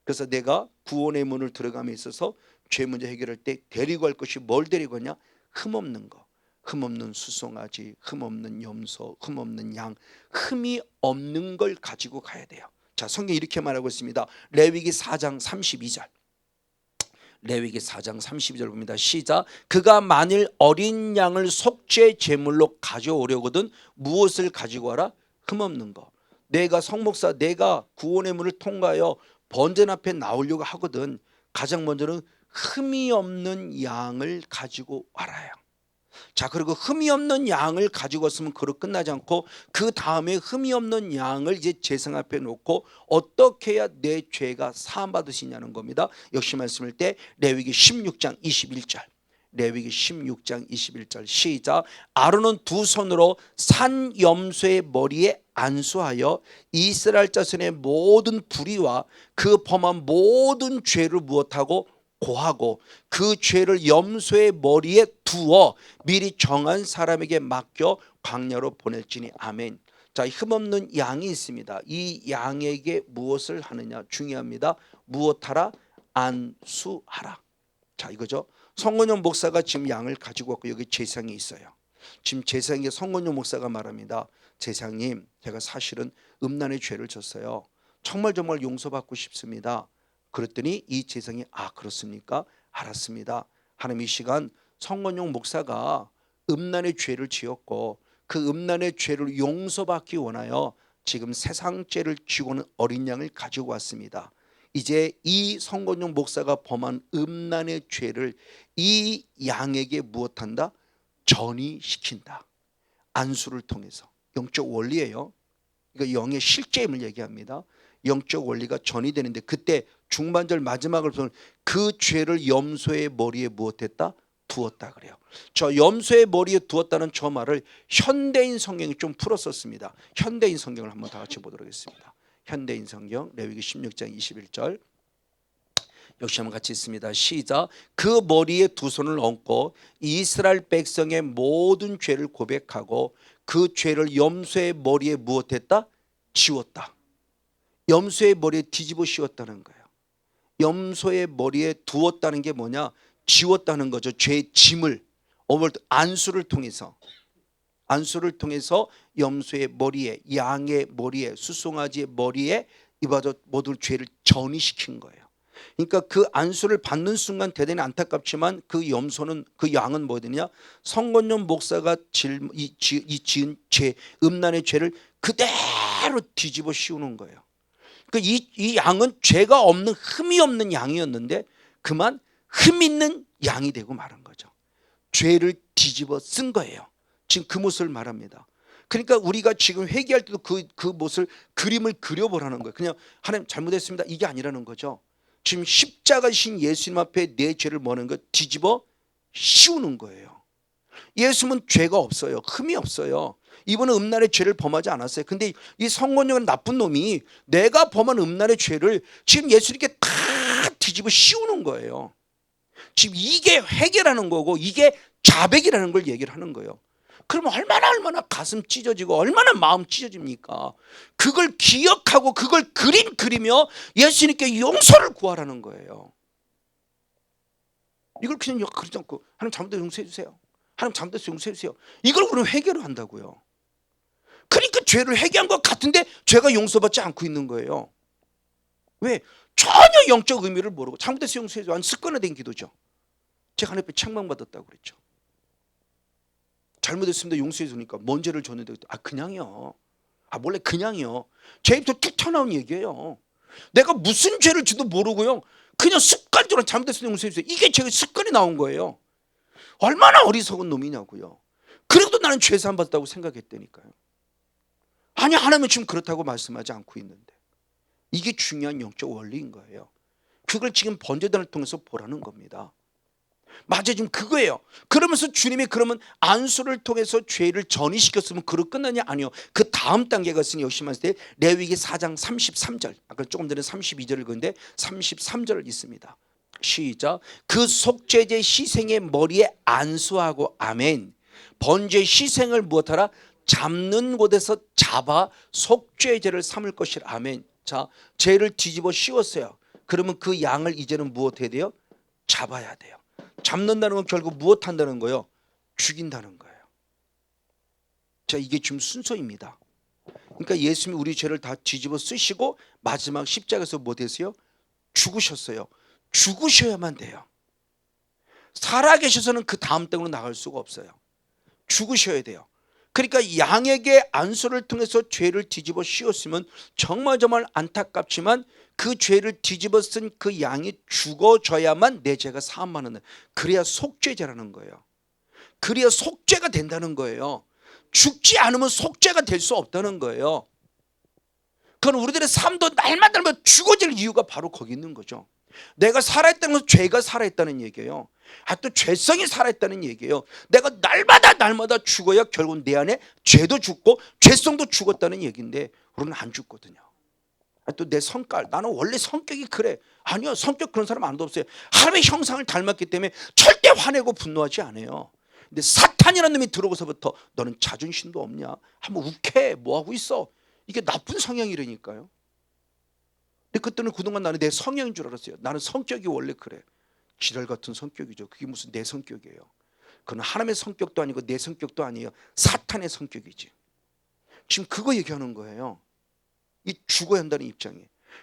그래서 내가 구원의 문을 들어감에 있어서 죄 문제 해결할 때 데리고 갈 것이 뭘 데리고 가냐? 흠없는 거. 흠없는 수송아지, 흠없는 염소, 흠없는 양, 흠이 없는 걸 가지고 가야 돼요. 자, 성경이 이렇게 말하고 있습니다. 레위기 4장 32절. 레위기 4장 32절 봅니다. 시작. 그가 만일 어린 양을 속죄 제물로 가져오려거든 무엇을 가지고 와라? 흠없는 거. 내가 성목사 내가 구원의 문을 통과하여 번제단 앞에 나오려고 하거든 가장 먼저는 흠이 없는 양을 가지고 와라요. 자, 그리고 흠이 없는 양을 가지고 왔으면 그로 끝나지 않고 그 다음에 흠이 없는 양을 이제 제상 앞에 놓고 어떻게 해야 내 죄가 사함받으시냐는 겁니다. 역시 말씀을 때 레위기 16장 21절. 레위기 16장 21절 시작. 아론은 두 손으로 산 염소의 머리에 안수하여 이스라엘 자손의 모든 불의와 그 범한 모든 죄를 무엇하고 고하고 그 죄를 염소의 머리에 두어 미리 정한 사람에게 맡겨 광야로 보낼지니 아멘. 자, 흠없는 양이 있습니다. 이 양에게 무엇을 하느냐 중요합니다. 무엇하라? 안수하라. 자, 이거죠. 성건용 목사가 지금 양을 가지고 왔고 여기 제상이 있어요. 지금 제상에 성건용 목사가 말합니다. 제상님, 제가 사실은 음란의 죄를 졌어요. 정말 용서받고 싶습니다. 그랬더니 이 제상이 그렇습니까? 알았습니다. 하나님 이 시간 성건용 목사가 음란의 죄를 지었고 그 음란의 죄를 용서받기 원하여 지금 세상죄를 지고는 어린 양을 가지고 왔습니다. 이제 이 성건용 목사가 범한 음란의 죄를 이 양에게 무엇한다? 전이시킨다. 안수를 통해서. 영적 원리예요. 그러니까 영의 실제임을 얘기합니다. 영적 원리가 전이되는데 그때 중반절 마지막을 보면 그 죄를 염소의 머리에 무엇했다? 두었다 그래요. 저 염소의 머리에 두었다는 저 말을 현대인 성경이 좀 풀었었습니다. 현대인 성경을 한번 다 같이 보도록 하겠습니다. 현대인 성경 레위기 16장 21절 역시 한번 같이 있습니다. 시작. 그 머리에 두 손을 얹고 이스라엘 백성의 모든 죄를 고백하고 그 죄를 염소의 머리에 무엇했다? 지웠다. 염소의 머리에 뒤집어 씌웠다는 거예요. 염소의 머리에 두었다는 게 뭐냐? 지웠다는 거죠. 죄의 짐을 안수를 통해서 염소의 머리에 양의 머리에 수송아지의 머리에 이바저 모든 죄를 전이시킨 거예요. 그러니까 그 안수를 받는 순간 대단히 안타깝지만 그 염소는 그 양은 뭐냐? 성건용 목사가 지은 죄 음란의 죄를 그대로 뒤집어 씌우는 거예요. 이 양은 죄가 없는 흠이 없는 양이었는데 그만 흠 있는 양이 되고 말한 거죠. 죄를 뒤집어 쓴 거예요. 지금 그 모습을 말합니다. 그러니까 우리가 지금 회개할 때도 그 모습을 그림을 그려보라는 거예요. 그냥 하나님 잘못했습니다 이게 아니라는 거죠. 지금 십자가신 예수님 앞에 내 죄를 뭐는 거 뒤집어 씌우는 거예요. 예수님은 죄가 없어요. 흠이 없어요. 이분은 음란의 죄를 범하지 않았어요. 근데 이 성건용은 나쁜 놈이 내가 범한 음란의 죄를 지금 예수님께 다 뒤집어 씌우는 거예요. 지금 이게 회개라는 거고 이게 자백이라는 걸 얘기를 하는 거예요. 그러면 얼마나 가슴 찢어지고 얼마나 마음 찢어집니까? 그걸 기억하고 그걸 그리며 예수님께 용서를 구하라는 거예요. 이걸 그냥 그러지 않고 하나님 잘못해서 용서해 주세요. 하나님 잘못해서 용서해 주세요. 이걸 그럼 회개로 한다고요. 그러니까 죄를 회개한 것 같은데 죄가 용서받지 않고 있는 거예요. 왜? 전혀 영적 의미를 모르고 잘못해서 용서해 주세요. 습관화된 기도죠. 제가 하나님 앞에 책망받았다고 그랬죠. 잘못했습니다. 용서해 주니까 뭔 죄를 줬는데 그냥요. 몰래 그냥요. 제 입에서 툭 튀어나온 얘기예요. 내가 무슨 죄를 지도 모르고요. 그냥 습관적으로 잘못했으면 용서해 주세요. 이게 제가 습관이 나온 거예요. 얼마나 어리석은 놈이냐고요. 그래도 나는 죄 사함 받았다고 생각했다니까요. 아니 하나님은 지금 그렇다고 말씀하지 않고 있는데 이게 중요한 영적 원리인 거예요. 그걸 지금 번제단을 통해서 보라는 겁니다. 맞아요. 지금 그거예요. 그러면서 주님이 그러면 안수를 통해서 죄를 전이시켰으면 그로 끝나냐? 아니요. 그 다음 단계가 있으니 역시 말씀 때 레위기 4장 33절 아까 조금 전에 32절을 읽었는데 33절을 있습니다. 시작. 그 속죄제 희생의 머리에 안수하고 아멘. 번제 희생을 무엇하라? 잡는 곳에서 잡아 속죄제를 삼을 것이라. 아멘. 자, 죄를 뒤집어 씌웠어요. 그러면 그 양을 이제는 무엇해야 돼요? 잡아야 돼요. 잡는다는 건 결국 무엇 한다는 거예요? 죽인다는 거예요. 자, 이게 지금 순서입니다. 그러니까 예수님이 우리 죄를 다 뒤집어 쓰시고 마지막 십자가에서 뭐 되세요? 죽으셨어요. 죽으셔야만 돼요. 살아계셔서는 그 다음 땅으로 나갈 수가 없어요. 죽으셔야 돼요. 그러니까 양에게 안수를 통해서 죄를 뒤집어 씌웠으면 정말 안타깝지만 그 죄를 뒤집어 쓴 그 양이 죽어져야만 내 죄가 사함받는, 그래야 속죄제라는 거예요. 그래야 속죄가 된다는 거예요. 죽지 않으면 속죄가 될 수 없다는 거예요. 그건 우리들의 삶도 날마다 죽어질 이유가 바로 거기 있는 거죠. 내가 살아있다는 건 죄가 살아있다는 얘기예요. 또 죄성이 살아있다는 얘기예요. 내가 날마다 죽어야 결국 내 안에 죄도 죽고 죄성도 죽었다는 얘기인데 우리는 안 죽거든요. 또 내 성깔, 나는 원래 성격이 그래. 아니요, 성격 그런 사람 아무도 없어요. 하나님의 형상을 닮았기 때문에 절대 화내고 분노하지 않아요. 근데 사탄이라는 놈이 들어오고서부터 너는 자존심도 없냐? 한번 욱해. 뭐하고 있어? 이게 나쁜 성향이라니까요. 근데 그때는 그동안 나는 내 성향인 줄 알았어요. 나는 성격이 원래 그래. 지랄 같은 성격이죠. 그게 무슨 내 성격이에요. 그건 하나님의 성격도 아니고 내 성격도 아니에요. 사탄의 성격이지. 지금 그거 얘기하는 거예요. 이 죽어야 한다는 입장에.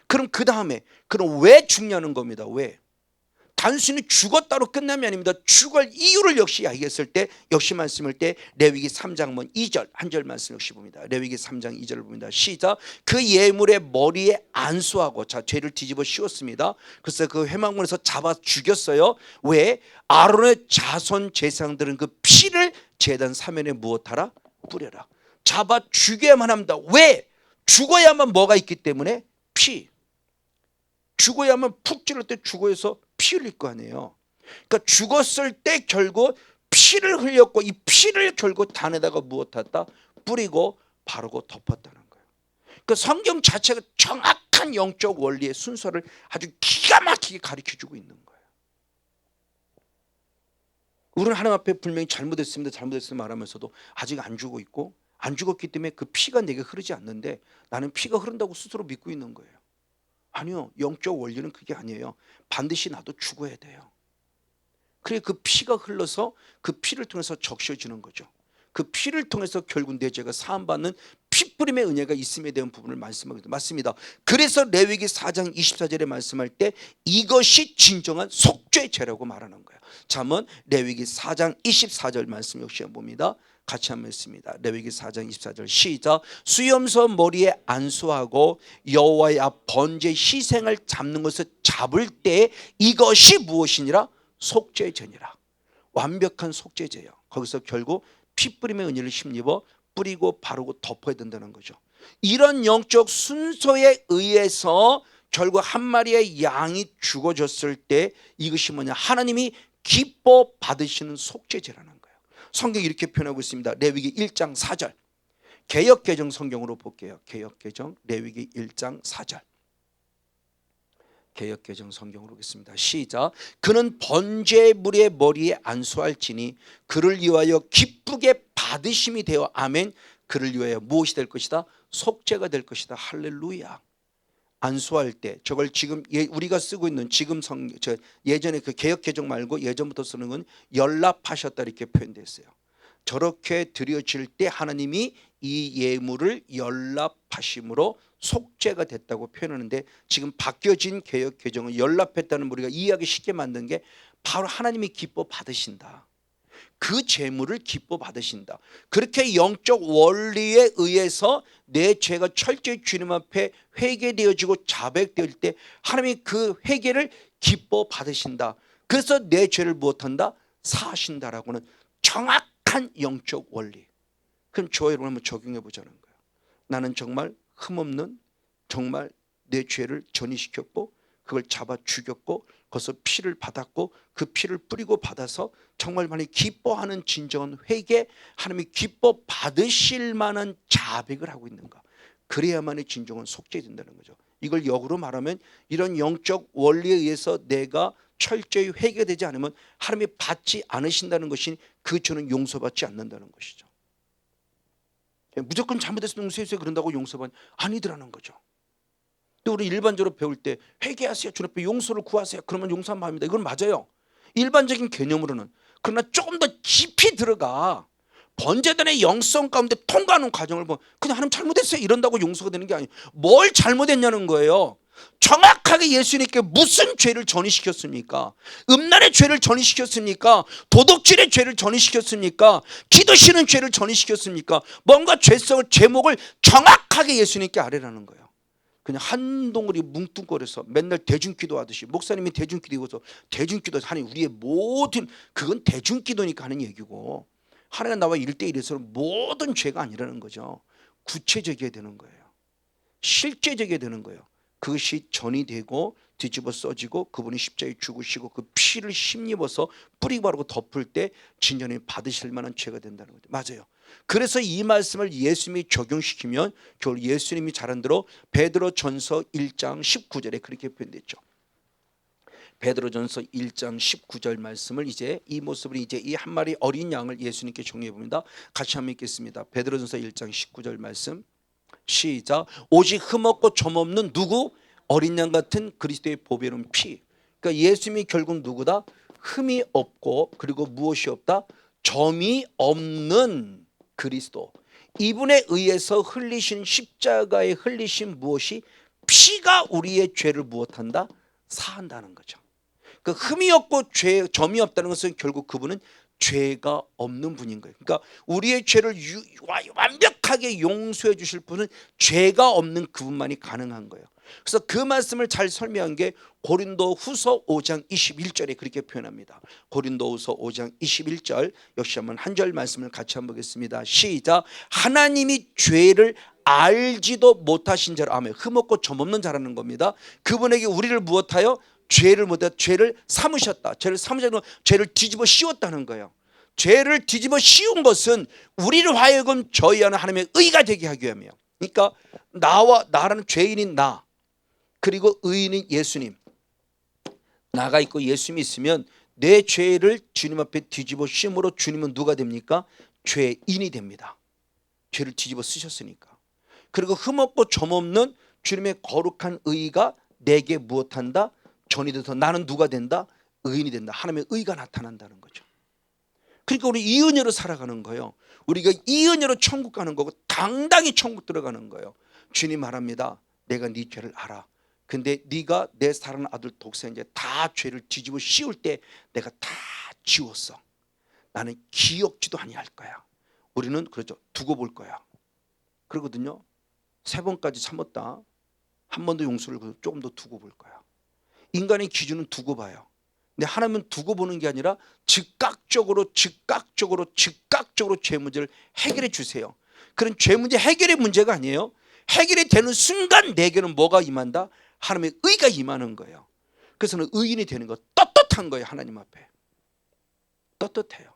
그럼 그 다음에 그럼 왜 죽냐는 겁니다. 왜? 단순히 죽었다로 끝남이 아닙니다. 죽을 이유를 역시 이야기했을 때 역시 말씀을 때 레위기 3장 2절 한 절 말씀 역시 봅니다. 레위기 3장 2절을 봅니다. 시작. 그 예물의 머리에 안수하고, 자, 죄를 뒤집어 씌웠습니다. 그래서 그 회막문에서 잡아 죽였어요. 왜? 아론의 자손 제사장들은 그 피를 제단 사면에 무엇하라? 뿌려라. 잡아 죽여야만 합니다. 왜? 죽어야만 뭐가 있기 때문에? 피. 죽어야만 푹 찌를 때 죽어서 피 흘릴 거 아니에요. 그러니까 죽었을 때 결국 피를 흘렸고 이 피를 결국 단에다가 무엇했다? 뿌리고 바르고 덮었다는 거예요. 그러니까 성경 자체가 정확한 영적 원리의 순서를 아주 기가 막히게 가르쳐주고 있는 거예요. 우리는 하나님 앞에 분명히 잘못했습니다 말하면서도 아직 안 죽어 있고 안 죽었기 때문에 그 피가 내게 흐르지 않는데 나는 피가 흐른다고 스스로 믿고 있는 거예요. 아니요, 영적 원리는 그게 아니에요. 반드시 나도 죽어야 돼요. 그래 그 피가 흘러서 그 피를 통해서 적셔지는 거죠. 그 피를 통해서 결국 내 죄가 사함받는 피뿌림의 은혜가 있음에 대한 부분을 말씀하거든요. 맞습니다. 그래서 레위기 4장 24절에 말씀할 때 이것이 진정한 속죄죄라고 말하는 거예요. 잠언 레위기 4장 24절 말씀 역시 봅니다. 같이 한번 읽습니다. 레위기 4장 24절 시작. 수염소 머리에 안수하고 여호와의 앞 번제 희생을 잡는 것을 잡을 때 이것이 무엇이니라? 속죄제니라. 완벽한 속죄제예요. 거기서 결국 피뿌림의 은혜를 힘입어 뿌리고 바르고 덮어야 된다는 거죠. 이런 영적 순서에 의해서 결국 한 마리의 양이 죽어졌을 때 이것이 뭐냐? 하나님이 기뻐 받으시는 속죄제라는 거예요. 성경이 이렇게 표현하고 있습니다. 레위기 1장 4절. 개역개정 성경으로 볼게요. 개역개정 레위기 1장 4절. 개역개정 성경으로 보겠습니다. 시작. 그는 번제물의 머리에 안수할지니 그를 위하여 기쁘게 받으심이 되어 아멘. 그를 위하여 무엇이 될 것이다? 속죄가 될 것이다. 할렐루야. 안수할 때 저걸 지금 우리가 쓰고 있는 지금 예전에 그 개역개정 말고 예전부터 쓰는 건 연락하셨다 이렇게 표현됐어요. 저렇게 드려질 때 하나님이 이 예물을 연락하심으로 속죄가 됐다고 표현하는데, 지금 바뀌어진 개역개정은 연락했다는 우리가 이해하기 쉽게 만든 게 바로 하나님이 기뻐 받으신다. 그 재물을 기뻐 받으신다. 그렇게 영적 원리에 의해서 내 죄가 철저히 주님 앞에 회개되어지고 자백될 때 하나님이 그 회개를 기뻐 받으신다. 그래서 내 죄를 무엇한다? 사하신다라고는 정확한 영적 원리. 그럼 저와 여러분 한번 적용해 보자는 거예요. 나는 정말 흠없는, 정말 내 죄를 전이시켰고 그걸 잡아 죽였고 거기서 피를 받았고 그 피를 뿌리고 받아서 정말 많이 기뻐하는 진정한 회개, 하나님이 기뻐 받으실 만한 자백을 하고 있는가. 그래야만이 진정한 속죄된다는 거죠. 이걸 역으로 말하면 이런 영적 원리에 의해서 내가 철저히 회개되지 않으면 하나님이 받지 않으신다는 것이 그 죄는 용서받지 않는다는 것이죠. 무조건 잘못했으면 용서해주세요 그런다고 용서받지 아니더라는 거죠. 또 우리 일반적으로 배울 때 회개하세요, 주님 앞에 용서를 구하세요, 그러면 용서한 마음입니다. 이건 맞아요, 일반적인 개념으로는. 그러나 조금 더 깊이 들어가 번제단의 영성 가운데 통과하는 과정을 보면 그냥 하나님 잘못했어요 이런다고 용서가 되는 게 아니에요. 뭘 잘못했냐는 거예요. 정확하게 예수님께 무슨 죄를 전이시켰습니까? 음란의 죄를 전이시켰습니까? 도덕질의 죄를 전이시켰습니까? 기도 싫은 죄를 전이시켰습니까? 뭔가 죄성을, 제목을 정확하게 예수님께 아뢰라는 거예요. 그냥 한 덩어리 뭉뚱거려서 맨날 대중기도 하듯이 목사님이 대중기도해서 대중기도해서 하나님 우리의 모든, 그건 대중기도니까 하는 얘기고 하나님 나와 1대1에서 모든 죄가 아니라는 거죠. 구체적이어야 되는 거예요. 실제적이어야 되는 거예요. 그것이 전이 되고 뒤집어 써지고 그분이 십자가에 죽으시고 그 피를 힘입어서 뿌리 바르고 덮을 때 진정히 받으실 만한 죄가 된다는 거죠. 맞아요. 그래서 이 말씀을 예수님이 적용시키면 결국 예수님이 잘한 대로 베드로전서 1장 19절에 그렇게 표현됐죠. 베드로전서 1장 19절 말씀을 이제 이 모습을 이제 이 한 마리 어린 양을 예수님께 적용해 봅니다. 같이 한번 읽겠습니다. 베드로전서 1장 19절 말씀. 시작. 오직 흠없고 점없는 누구? 어린 양 같은 그리스도의 보배로운 피. 그러니까 예수님이 결국 누구다? 흠이 없고 그리고 무엇이 없다? 점이 없는 그리스도. 이분에 의해서 흘리신 십자가에 흘리신 무엇이? 피가 우리의 죄를 무엇한다? 사한다는 거죠. 그 흠이 없고 점이 없다는 것은 결국 그분은 죄가 없는 분인 거예요. 그러니까 우리의 죄를 완벽하게 용서해 주실 분은 죄가 없는 그분만이 가능한 거예요. 그래서 그 말씀을 잘 설명한 게 고린도후서 5장 21절에 그렇게 표현합니다. 고린도후서 5장 21절 역시 한번 한 절 말씀을 같이 한번 보겠습니다. 시작. 하나님이 죄를 알지도 못하신 자라. 아멘. 흠없고 점없는 자라는 겁니다. 그분에게 우리를 무엇하여? 죄를 못해 죄를 삼으셨다. 죄를 삼으셨다는 건 죄를 뒤집어 씌웠다는 거예요. 죄를 뒤집어 씌운 것은 우리를 하여금 저희 안에 하나님의 의가 되게 하기 위함이에요. 그러니까 나라는 죄인인 나, 그리고 의인인 예수님, 나가 있고 예수님이 있으면 내 죄를 주님 앞에 뒤집어 씌움으로 주님은 누가 됩니까? 죄인이 됩니다. 죄를 뒤집어 쓰셨으니까. 그리고 흠없고 점없는 주님의 거룩한 의가 내게 무엇한다? 전이 돼서 나는 누가 된다? 의인이 된다. 하나님의 의가 나타난다는 거죠. 그러니까 우리 이 은혜로 살아가는 거예요. 우리가 이 은혜로 천국 가는 거고 당당히 천국 들어가는 거예요. 주님 말합니다. 내가 네 죄를 알아. 근데 네가 내 사랑하는 아들 독생자 다 죄를 뒤집어 씌울 때 내가 다 지웠어. 나는 기억지도 아니할 거야. 우리는 그렇죠. 두고 볼 거야. 그러거든요. 3번까지 참았다. 한 번 더 용서를 조금 더 두고 볼 거야. 인간의 기준은 두고 봐요. 근데 하나님은 두고 보는 게 아니라 즉각적으로 죄 문제를 해결해 주세요. 그런 죄 문제 해결의 문제가 아니에요. 해결이 되는 순간 내게는 뭐가 임한다? 하나님의 의가 임하는 거예요. 그래서는 의인이 되는 거 떳떳한 거예요. 하나님 앞에 떳떳해요.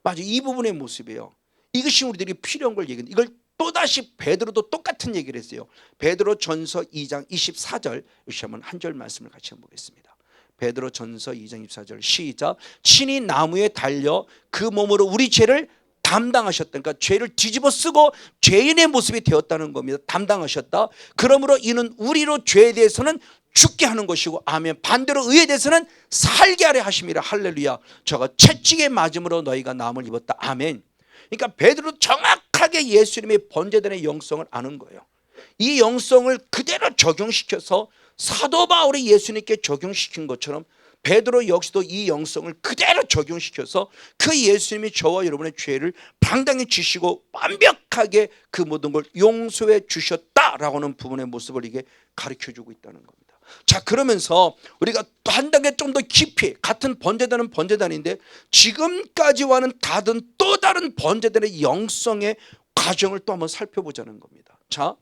맞아, 이 부분의 모습이에요. 이것이 우리들이 필요한 걸 얘기합니다. 이걸 또다시 베드로도 똑같은 얘기를 했어요. 베드로 전서 2장 24절, 역시 한번 한 절 말씀을 같이 한번 보겠습니다. 베드로 전서 2장 24절 시작. 친히 나무에 달려 그 몸으로 우리 죄를 담당하셨다. 그러니까 죄를 뒤집어 쓰고 죄인의 모습이 되었다는 겁니다. 담당하셨다. 그러므로 이는 우리로 죄에 대해서는 죽게 하는 것이고, 아멘. 반대로 의에 대해서는 살게 하려 하심이라. 할렐루야. 저가 채찍에 맞음으로 너희가 나음을 입었다. 아멘. 그러니까 베드로 정확하게 예수님의 번제단의 영성을 아는 거예요. 이 영성을 그대로 적용시켜서 사도 바울이 예수님께 적용시킨 것처럼 베드로 역시도 이 영성을 그대로 적용시켜서 그 예수님이 저와 여러분의 죄를 당당히 지시고 완벽하게 그 모든 걸 용서해 주셨다라고 하는 부분의 모습을 이게 가르쳐주고 있다는 겁니다. 자, 그러면서 우리가 또 한 단계 좀 더 깊이, 같은 번제단은 번제단인데 지금까지와는 다른 또 다른 번제단의 영성의 과정을 또 한번 살펴보자는 겁니다. 자,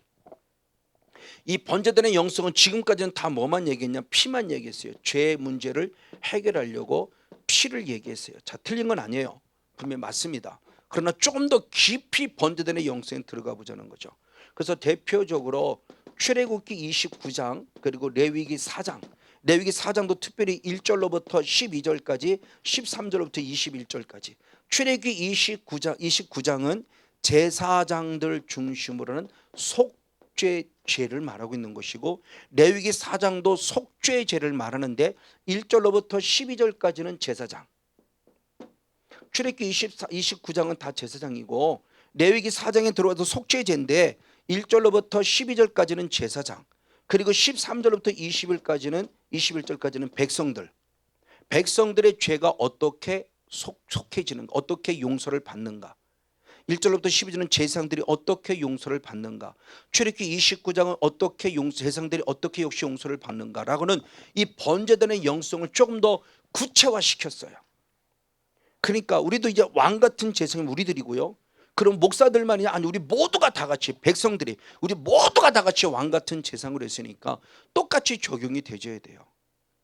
이 번제단의 영성은 지금까지는 다 뭐만 얘기했냐? 피만 얘기했어요. 죄의 문제를 해결하려고 피를 얘기했어요. 자, 틀린 건 아니에요. 분명히 맞습니다. 그러나 조금 더 깊이 번제단의 영성에 들어가 보자는 거죠. 그래서 대표적으로 출애굽기 29장 그리고 레위기 4장, 레위기 4장도 특별히 1절로부터 12절까지 13절로부터 21절까지, 출애굽기 29장은 제사장들 중심으로는 속죄 죄를 말하고 있는 것이고, 레위기 4장도 속죄 죄를 말하는데 1절로부터 12절까지는 제사장, 출애굽기 29장은 다 제사장이고, 레위기 4장에 들어와도 속죄 죄인데 1절로부터 12절까지는 제사장, 그리고 13절부터 21절까지는 백성들의 죄가 어떻게 속해지는가, 어떻게 용서를 받는가, 1절부터 12절은 제사장들이 어떻게 용서를 받는가, 출애굽기 29장은 어떻게 제사장들이 어떻게 역시 용서를 받는가라고는 이 번제단의 영성을 조금 더 구체화시켰어요. 그러니까 우리도 이제 왕 같은 제사장이 우리들이고요. 그럼 목사들만이 아니, 우리 모두가 다 같이, 백성들이 우리 모두가 다 같이 왕 같은 제사장을 했으니까 똑같이 적용이 되져야 돼요.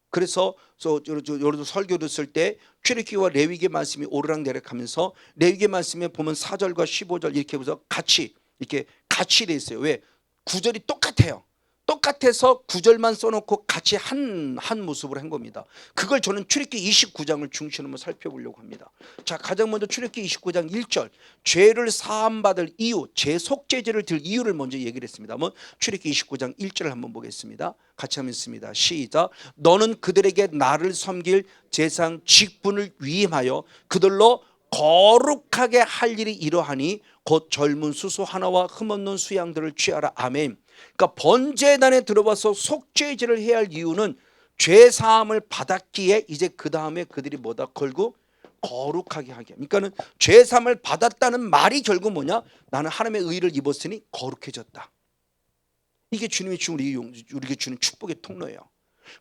그래서 여러분 설교를 쓸 때 출애굽기와 레위기 말씀이 오르락내리락하면서 레위기 말씀에 보면 4절과 15절 이렇게 보서 같이 이렇게 같이 돼 있어요. 왜? 구절이 똑같아요. 똑같아서 구절만 써놓고 같이 한 모습으로 한 겁니다. 그걸 저는 출애굽기 29장을 중심으로 살펴보려고 합니다. 자, 가장 먼저 출애굽기 29장 1절, 죄를 사함받을 이유, 제속죄죄를 들 이유를 먼저 얘기를 했습니다. 한번 출애굽기 29장 1절을 한번 보겠습니다. 같이 한번 읽습니다. 시작. 너는 그들에게 나를 섬길 제사장 직분을 위임하여 그들로 거룩하게 할 일이 이러하니 곧 젊은 수소 하나와 흠없는 수양들을 취하라. 아멘. 그러니까 번제단에 들어와서 속죄제를 해야 할 이유는 죄 사함을 받았기에 이제 그 다음에 그들이 뭐다 걸고 거룩하게 하게. 그러니까는 죄 사함을 받았다는 말이 결국 뭐냐? 나는 하나님의 의를 입었으니 거룩해졌다. 이게 주님이 우리에게 주는 축복의 통로예요.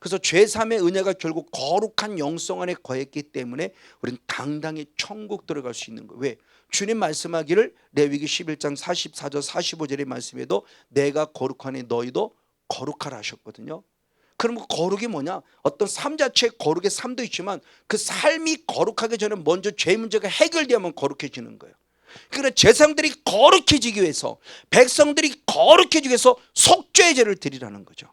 그래서 죄사함의 은혜가 결국 거룩한 영성 안에 거했기 때문에 우리는 당당히 천국 들어갈 수 있는 거예요. 왜? 주님 말씀하기를 레위기 11장 44절 45절의 말씀에도 내가 거룩하니 너희도 거룩하라 하셨거든요. 그럼 거룩이 뭐냐? 어떤 삶 자체의 거룩의 삶도 있지만 그 삶이 거룩하기 전에 먼저 죄 문제가 해결되면 거룩해지는 거예요. 그러니까 제사장들이 거룩해지기 위해서, 백성들이 거룩해지기 위해서 속죄제를 드리라는 거죠.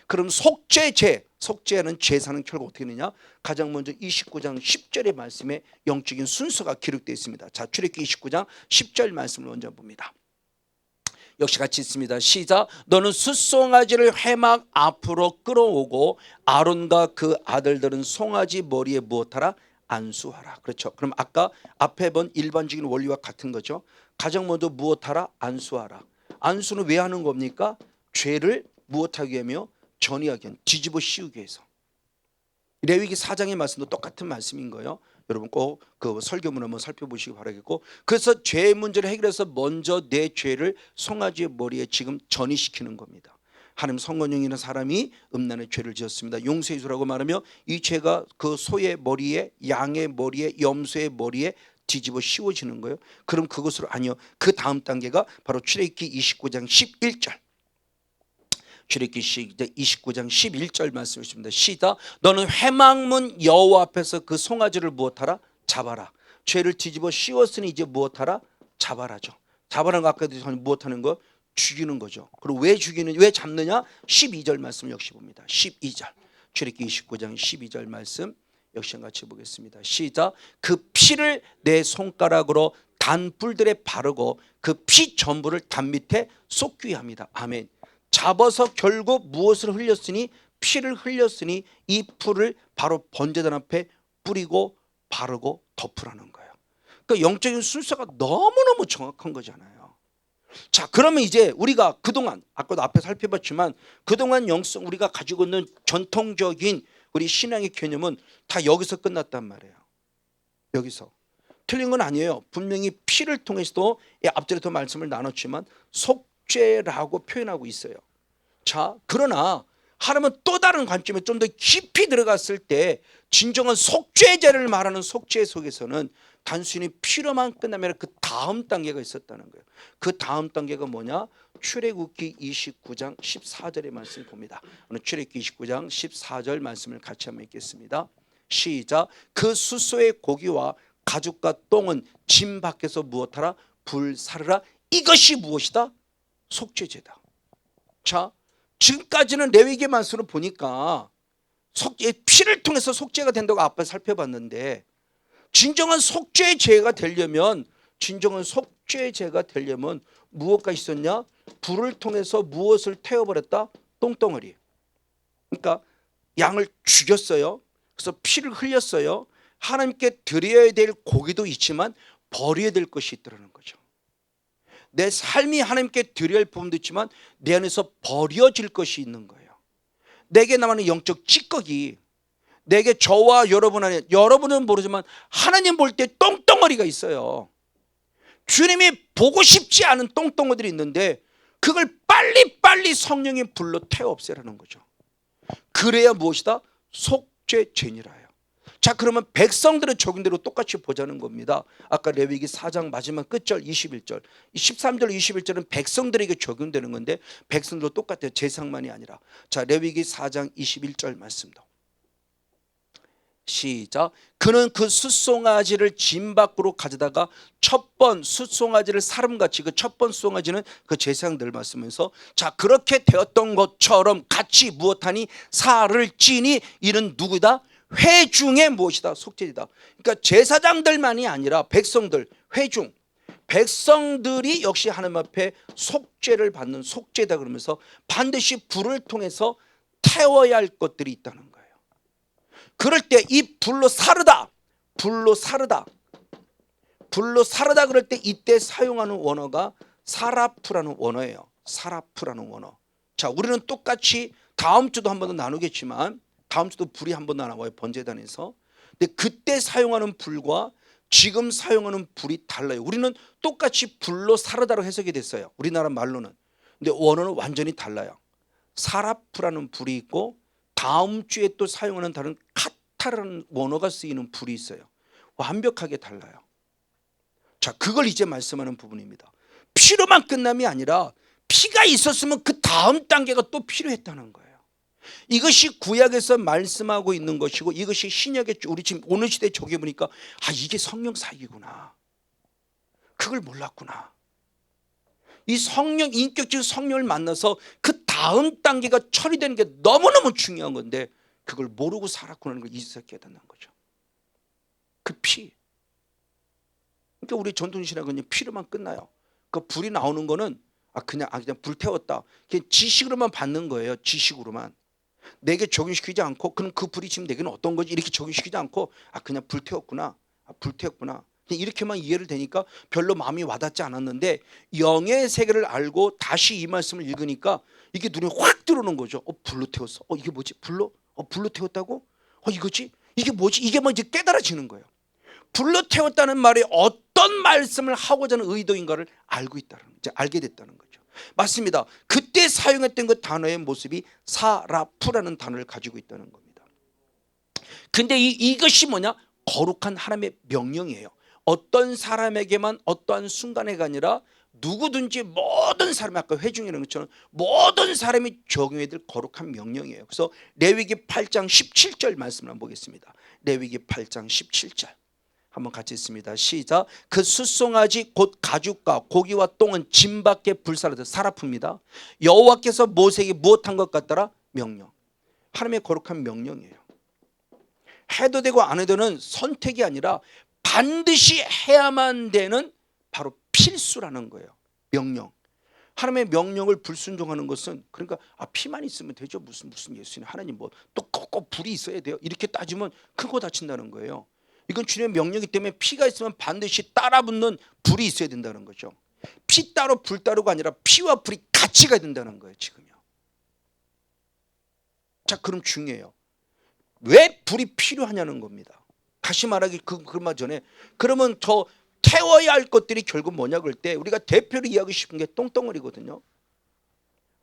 그럼 속죄는 제사는 결국 어떻게 되느냐? 가장 먼저 29장 10절의 말씀에 영적인 순서가 기록되어 있습니다. 자, 출애굽기 29장 10절 말씀을 먼저 봅니다. 역시 같이 있습니다. 시작. 너는 숫송아지를 회막 앞으로 끌어오고 아론과 그 아들들은 송아지 머리에 무엇하라? 안수하라. 그렇죠. 그럼 아까 앞에 본 일반적인 원리와 같은 거죠. 가장 먼저 무엇하라? 안수하라. 안수는 왜 하는 겁니까? 죄를 무엇하게 하며 전이하게, 뒤집어 씌우기 위해서. 레위기 4장의 말씀도 똑같은 말씀인 거예요. 여러분 꼭 그 설교문 한번 살펴보시기 바라겠고, 그래서 죄 문제를 해결해서 먼저 내 죄를 송아지의 머리에 지금 전이시키는 겁니다. 하나님 성건용이라는 사람이 음란의 죄를 지었습니다. 용서해 주라고 말하며 이 죄가 그 소의 머리에, 양의 머리에, 염소의 머리에 뒤집어 씌워지는 거예요. 그럼 그것으로 아니요. 그 다음 단계가 바로 출애굽기 29장 11절. 출애굽기 29장 11절 말씀이십니다. 시작. 너는 회막문 여호와 앞에서 그 송아지를 무엇하라? 잡아라. 죄를 뒤집어 씌웠으니 이제 무엇하라? 잡아라죠. 잡아라는 거 아까도 무엇하는 거? 죽이는 거죠. 그리고 왜 잡느냐? 12절 말씀 역시 봅니다. 12절 출애굽기 29장 12절 말씀 역시 같이 보겠습니다. 시작. 그 피를 내 손가락으로 단뿔들에 바르고 그 피 전부를 단 밑에 쏟기 합니다. 아멘. 잡아서 결국 무엇을 흘렸으니? 피를 흘렸으니 이 풀을 바로 번제단 앞에 뿌리고 바르고 덮으라는 거예요. 그러니까 영적인 순서가 너무너무 정확한 거잖아요. 자, 그러면 이제 우리가 그동안 아까도 앞에 살펴봤지만 그동안 우리가 가지고 있는 전통적인 우리 신앙의 개념은 다 여기서 끝났단 말이에요. 여기서 틀린 건 아니에요. 분명히 피를 통해서도 앞전에도 말씀을 나눴지만 속죄라고 표현하고 있어요. 자, 그러나 하나님은 또 다른 관점에 좀 더 깊이 들어갔을 때 진정한 속죄제를 말하는 속죄 속에서는 단순히 피로만 끝나면 그 다음 단계가 있었다는 거예요. 그 다음 단계가 뭐냐? 출애굽기 29장 14절의 말씀 봅니다. 오늘 출애굽기 29장 14절 말씀을 같이 한번 읽겠습니다. 시작. 그 숫소의 고기와 가죽과 똥은 짐 밖에서 무엇하라? 불사르라. 이것이 무엇이다? 속죄제다. 자, 지금까지는 레위기 말씀을 보니까 피를 통해서 속죄가 된다고 앞에 살펴봤는데 진정한 속죄제가 되려면 무엇가 있었냐? 불을 통해서 무엇을 태워버렸다? 똥덩어리. 그러니까 양을 죽였어요. 그래서 피를 흘렸어요. 하나님께 드려야 될 고기도 있지만 버려야 될 것이 있더라는 거죠. 내 삶이 하나님께 드려야 할 부분도 있지만 내 안에서 버려질 것이 있는 거예요. 내게 남아있는 영적 찌꺼기, 내게 저와 여러분 안에, 여러분은 모르지만 하나님 볼 때 똥덩어리가 있어요. 주님이 보고 싶지 않은 똥덩어리들이 있는데 그걸 빨리빨리 성령의 불로 태워 없애라는 거죠. 그래야 무엇이다? 속죄죄니라요. 자, 그러면 백성들의 적용대로 똑같이 보자는 겁니다. 아까 레위기 4장 마지막 끝절 21절 13절 21절은 백성들에게 적용되는 건데 백성들도 똑같아요. 제사장만이 아니라. 자, 레위기 4장 21절 말씀도 시작. 그는 그 숫송아지를 짐 밖으로 가져다가 첫 번 숫송아지를 사람같이, 그 첫 번 숫송아지는 그 제사장들 말씀에서, 자, 그렇게 되었던 것처럼 같이 무엇하니? 살을 찌니. 이는 누구다? 회중의 무엇이다? 속죄이다. 그러니까 제사장들만이 아니라 백성들, 회중, 백성들이 역시 하나님 앞에 속죄를 받는 속죄다 그러면서 반드시 불을 통해서 태워야 할 것들이 있다는 거예요. 그럴 때 이 불로 사르다 그럴 때 이때 사용하는 원어가 사라프라는 원어예요. 사라프라는 원어. 자, 우리는 똑같이 다음 주도 한 번 더 나누겠지만 다음 주도 불이 한 번 더 나와요. 번제단에서. 근데 그때 사용하는 불과 지금 사용하는 불이 달라요. 우리는 똑같이 불로 사르다로 해석이 됐어요. 우리나라 말로는. 근데 원어는 완전히 달라요. 사라프라는 불이 있고 다음 주에 또 사용하는 다른 카타라는 원어가 쓰이는 불이 있어요. 완벽하게 달라요. 자, 그걸 이제 말씀하는 부분입니다. 피로만 끝남이 아니라 피가 있었으면 그 다음 단계가 또 필요했다는 거예요. 이것이 구약에서 말씀하고 있는 것이고 이것이 신약에 우리 지금 오늘 시대에 적용해 보니까 이게 성령 사역이구나. 그걸 몰랐구나. 이 성령, 인격적인 성령을 만나서 그 다음 단계가 처리되는 게 너무너무 중요한 건데 그걸 모르고 살았구나 하는 걸 이제서 깨닫는 거죠. 그 피. 그러니까 우리 전통신학은 피로만 끝나요. 그 불이 나오는 거는 그냥 불 태웠다. 그냥 지식으로만 받는 거예요. 지식으로만. 내게 적용시키지 않고 그럼 그 불이 지금 내게는 어떤 거지 이렇게 적용시키지 않고 그냥 불 태웠구나. 그냥 이렇게만 이해를 되니까 별로 마음이 와닿지 않았는데 영의 세계를 알고 다시 이 말씀을 읽으니까 이게 눈에 확 들어오는 거죠. 불로 태웠어. 이게 뭐지? 불로 태웠다고? 이거지? 이게 뭐지? 이게 뭐 이제 깨달아지는 거예요. 불로 태웠다는 말이 어떤 말씀을 하고자 하는 의도인가를 알게 됐다는 거죠. 맞습니다. 그때 사용했던 그 단어의 모습이 사라프라는 단어를 가지고 있다는 겁니다. 근데 이것이 뭐냐? 거룩한 하나님의 명령이에요. 어떤 사람에게만 어떠한 순간에가 아니라 누구든지 모든 사람이 아까 회중이라는 것처럼 모든 사람이 적용해야 될 거룩한 명령이에요. 그래서 레위기 8장 17절 말씀을 한번 보겠습니다. 레위기 8장 17절 한번 같이 있습니다. 시작. 그 숫송아지 곧 가죽과 고기와 똥은 짐 밖에 불사르듯 살아픕니다. 여호와께서 모세에게 무엇한 것 같더라? 명령. 하나님의 거룩한 명령이에요. 해도 되고 안 해도 되는 선택이 아니라 반드시 해야만 되는 바로 필수라는 거예요. 명령. 하나님의 명령을 불순종하는 것은 그러니까 피만 있으면 되죠. 무슨 예수님 하나님 뭐 또 꼭 불이 있어야 돼요. 이렇게 따지면 크고 다친다는 거예요. 이건 주님의 명령이기 때문에 피가 있으면 반드시 따라붙는 불이 있어야 된다는 거죠. 피 따로 불 따로가 아니라 피와 불이 같이 가야 된다는 거예요. 지금요. 자, 그럼 중요해요. 왜 불이 필요하냐는 겁니다. 다시 말하기 그말 전에 그러면 저 태워야 할 것들이 결국 뭐냐 그럴 때 우리가 대표로 이해하고 싶은 게 똥덩어리거든요.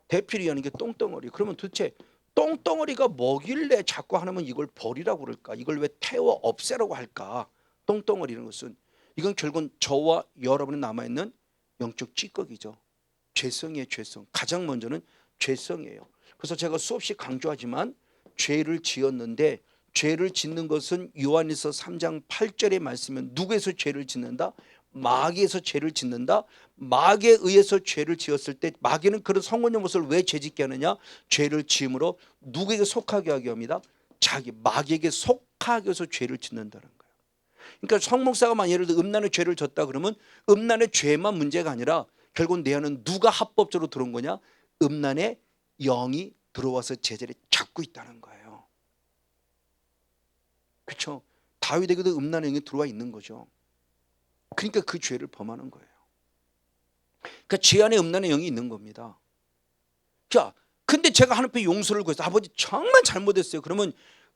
대표로 이해하는 게 똥덩어리. 그러면 도대체 똥덩어리가 뭐길래 자꾸 하나님은 이걸 버리라고 그럴까? 이걸 왜 태워 없애라고 할까? 똥덩어리라는 것은 이건 결국은 저와 여러분이 남아있는 영적 찌꺼기죠. 죄성이에요. 죄성. 가장 먼저는 죄성이에요. 그래서 제가 수없이 강조하지만 죄를 지었는데 죄를 짓는 것은 요한일서 3장 8절의 말씀은 누구에서 죄를 짓는다? 마귀에서 죄를 짓는다. 마귀에 의해서 죄를 지었을 때 마귀는 그런 성원의 모습을 왜 죄짓게 하느냐? 죄를 지음으로 누구에게 속하게 하게 합니다. 자기 마귀에게 속하게 해서 죄를 짓는다는 거예요. 그러니까 성목사가 만약 예를 들어 음란의 죄를 졌다 그러면 음란의 죄만 문제가 아니라 결국 내 안은 누가 합법적으로 들어온 거냐? 음란의 영이 들어와서 제자리에 잡고 있다는 거예요. 그렇죠? 다윗에게도 음란의 영이 들어와 있는 거죠. 그러니까 그 죄를 범하는 거예요. 그러니까 죄 안에 음란의 영이 있는 겁니다. 자, 근데 제가 하나님 앞에 용서를 구해서 아버지 정말 잘못했어요. 그러면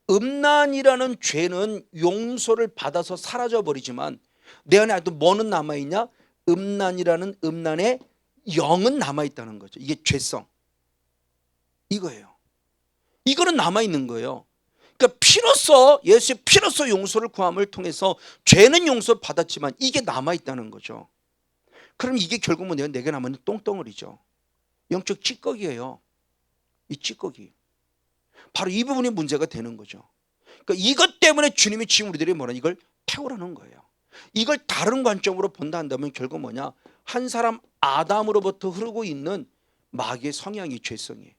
음란이라는 죄는 용서를 받아서 사라져 버리지만 내 안에 아직도 뭐는 남아있냐? 음란이라는 음란의 영은 남아있다는 거죠. 이게 죄성. 이거예요. 이거는 남아있는 거예요. 그러니까 피로써 예수의 피로써 용서를 구함을 통해서 죄는 용서를 받았지만 이게 남아있다는 거죠. 그럼 이게 결국은 내게 남아있는 똥덩어리죠. 영적 찌꺼기예요. 이 찌꺼기. 바로 이 부분이 문제가 되는 거죠. 그러니까 이것 때문에 주님이 지금 우리들이 뭐라는 이걸 태우라는 거예요. 이걸 다른 관점으로 본다 한다면 결국 뭐냐? 한 사람 아담으로부터 흐르고 있는 마귀의 성향이 죄성이에요.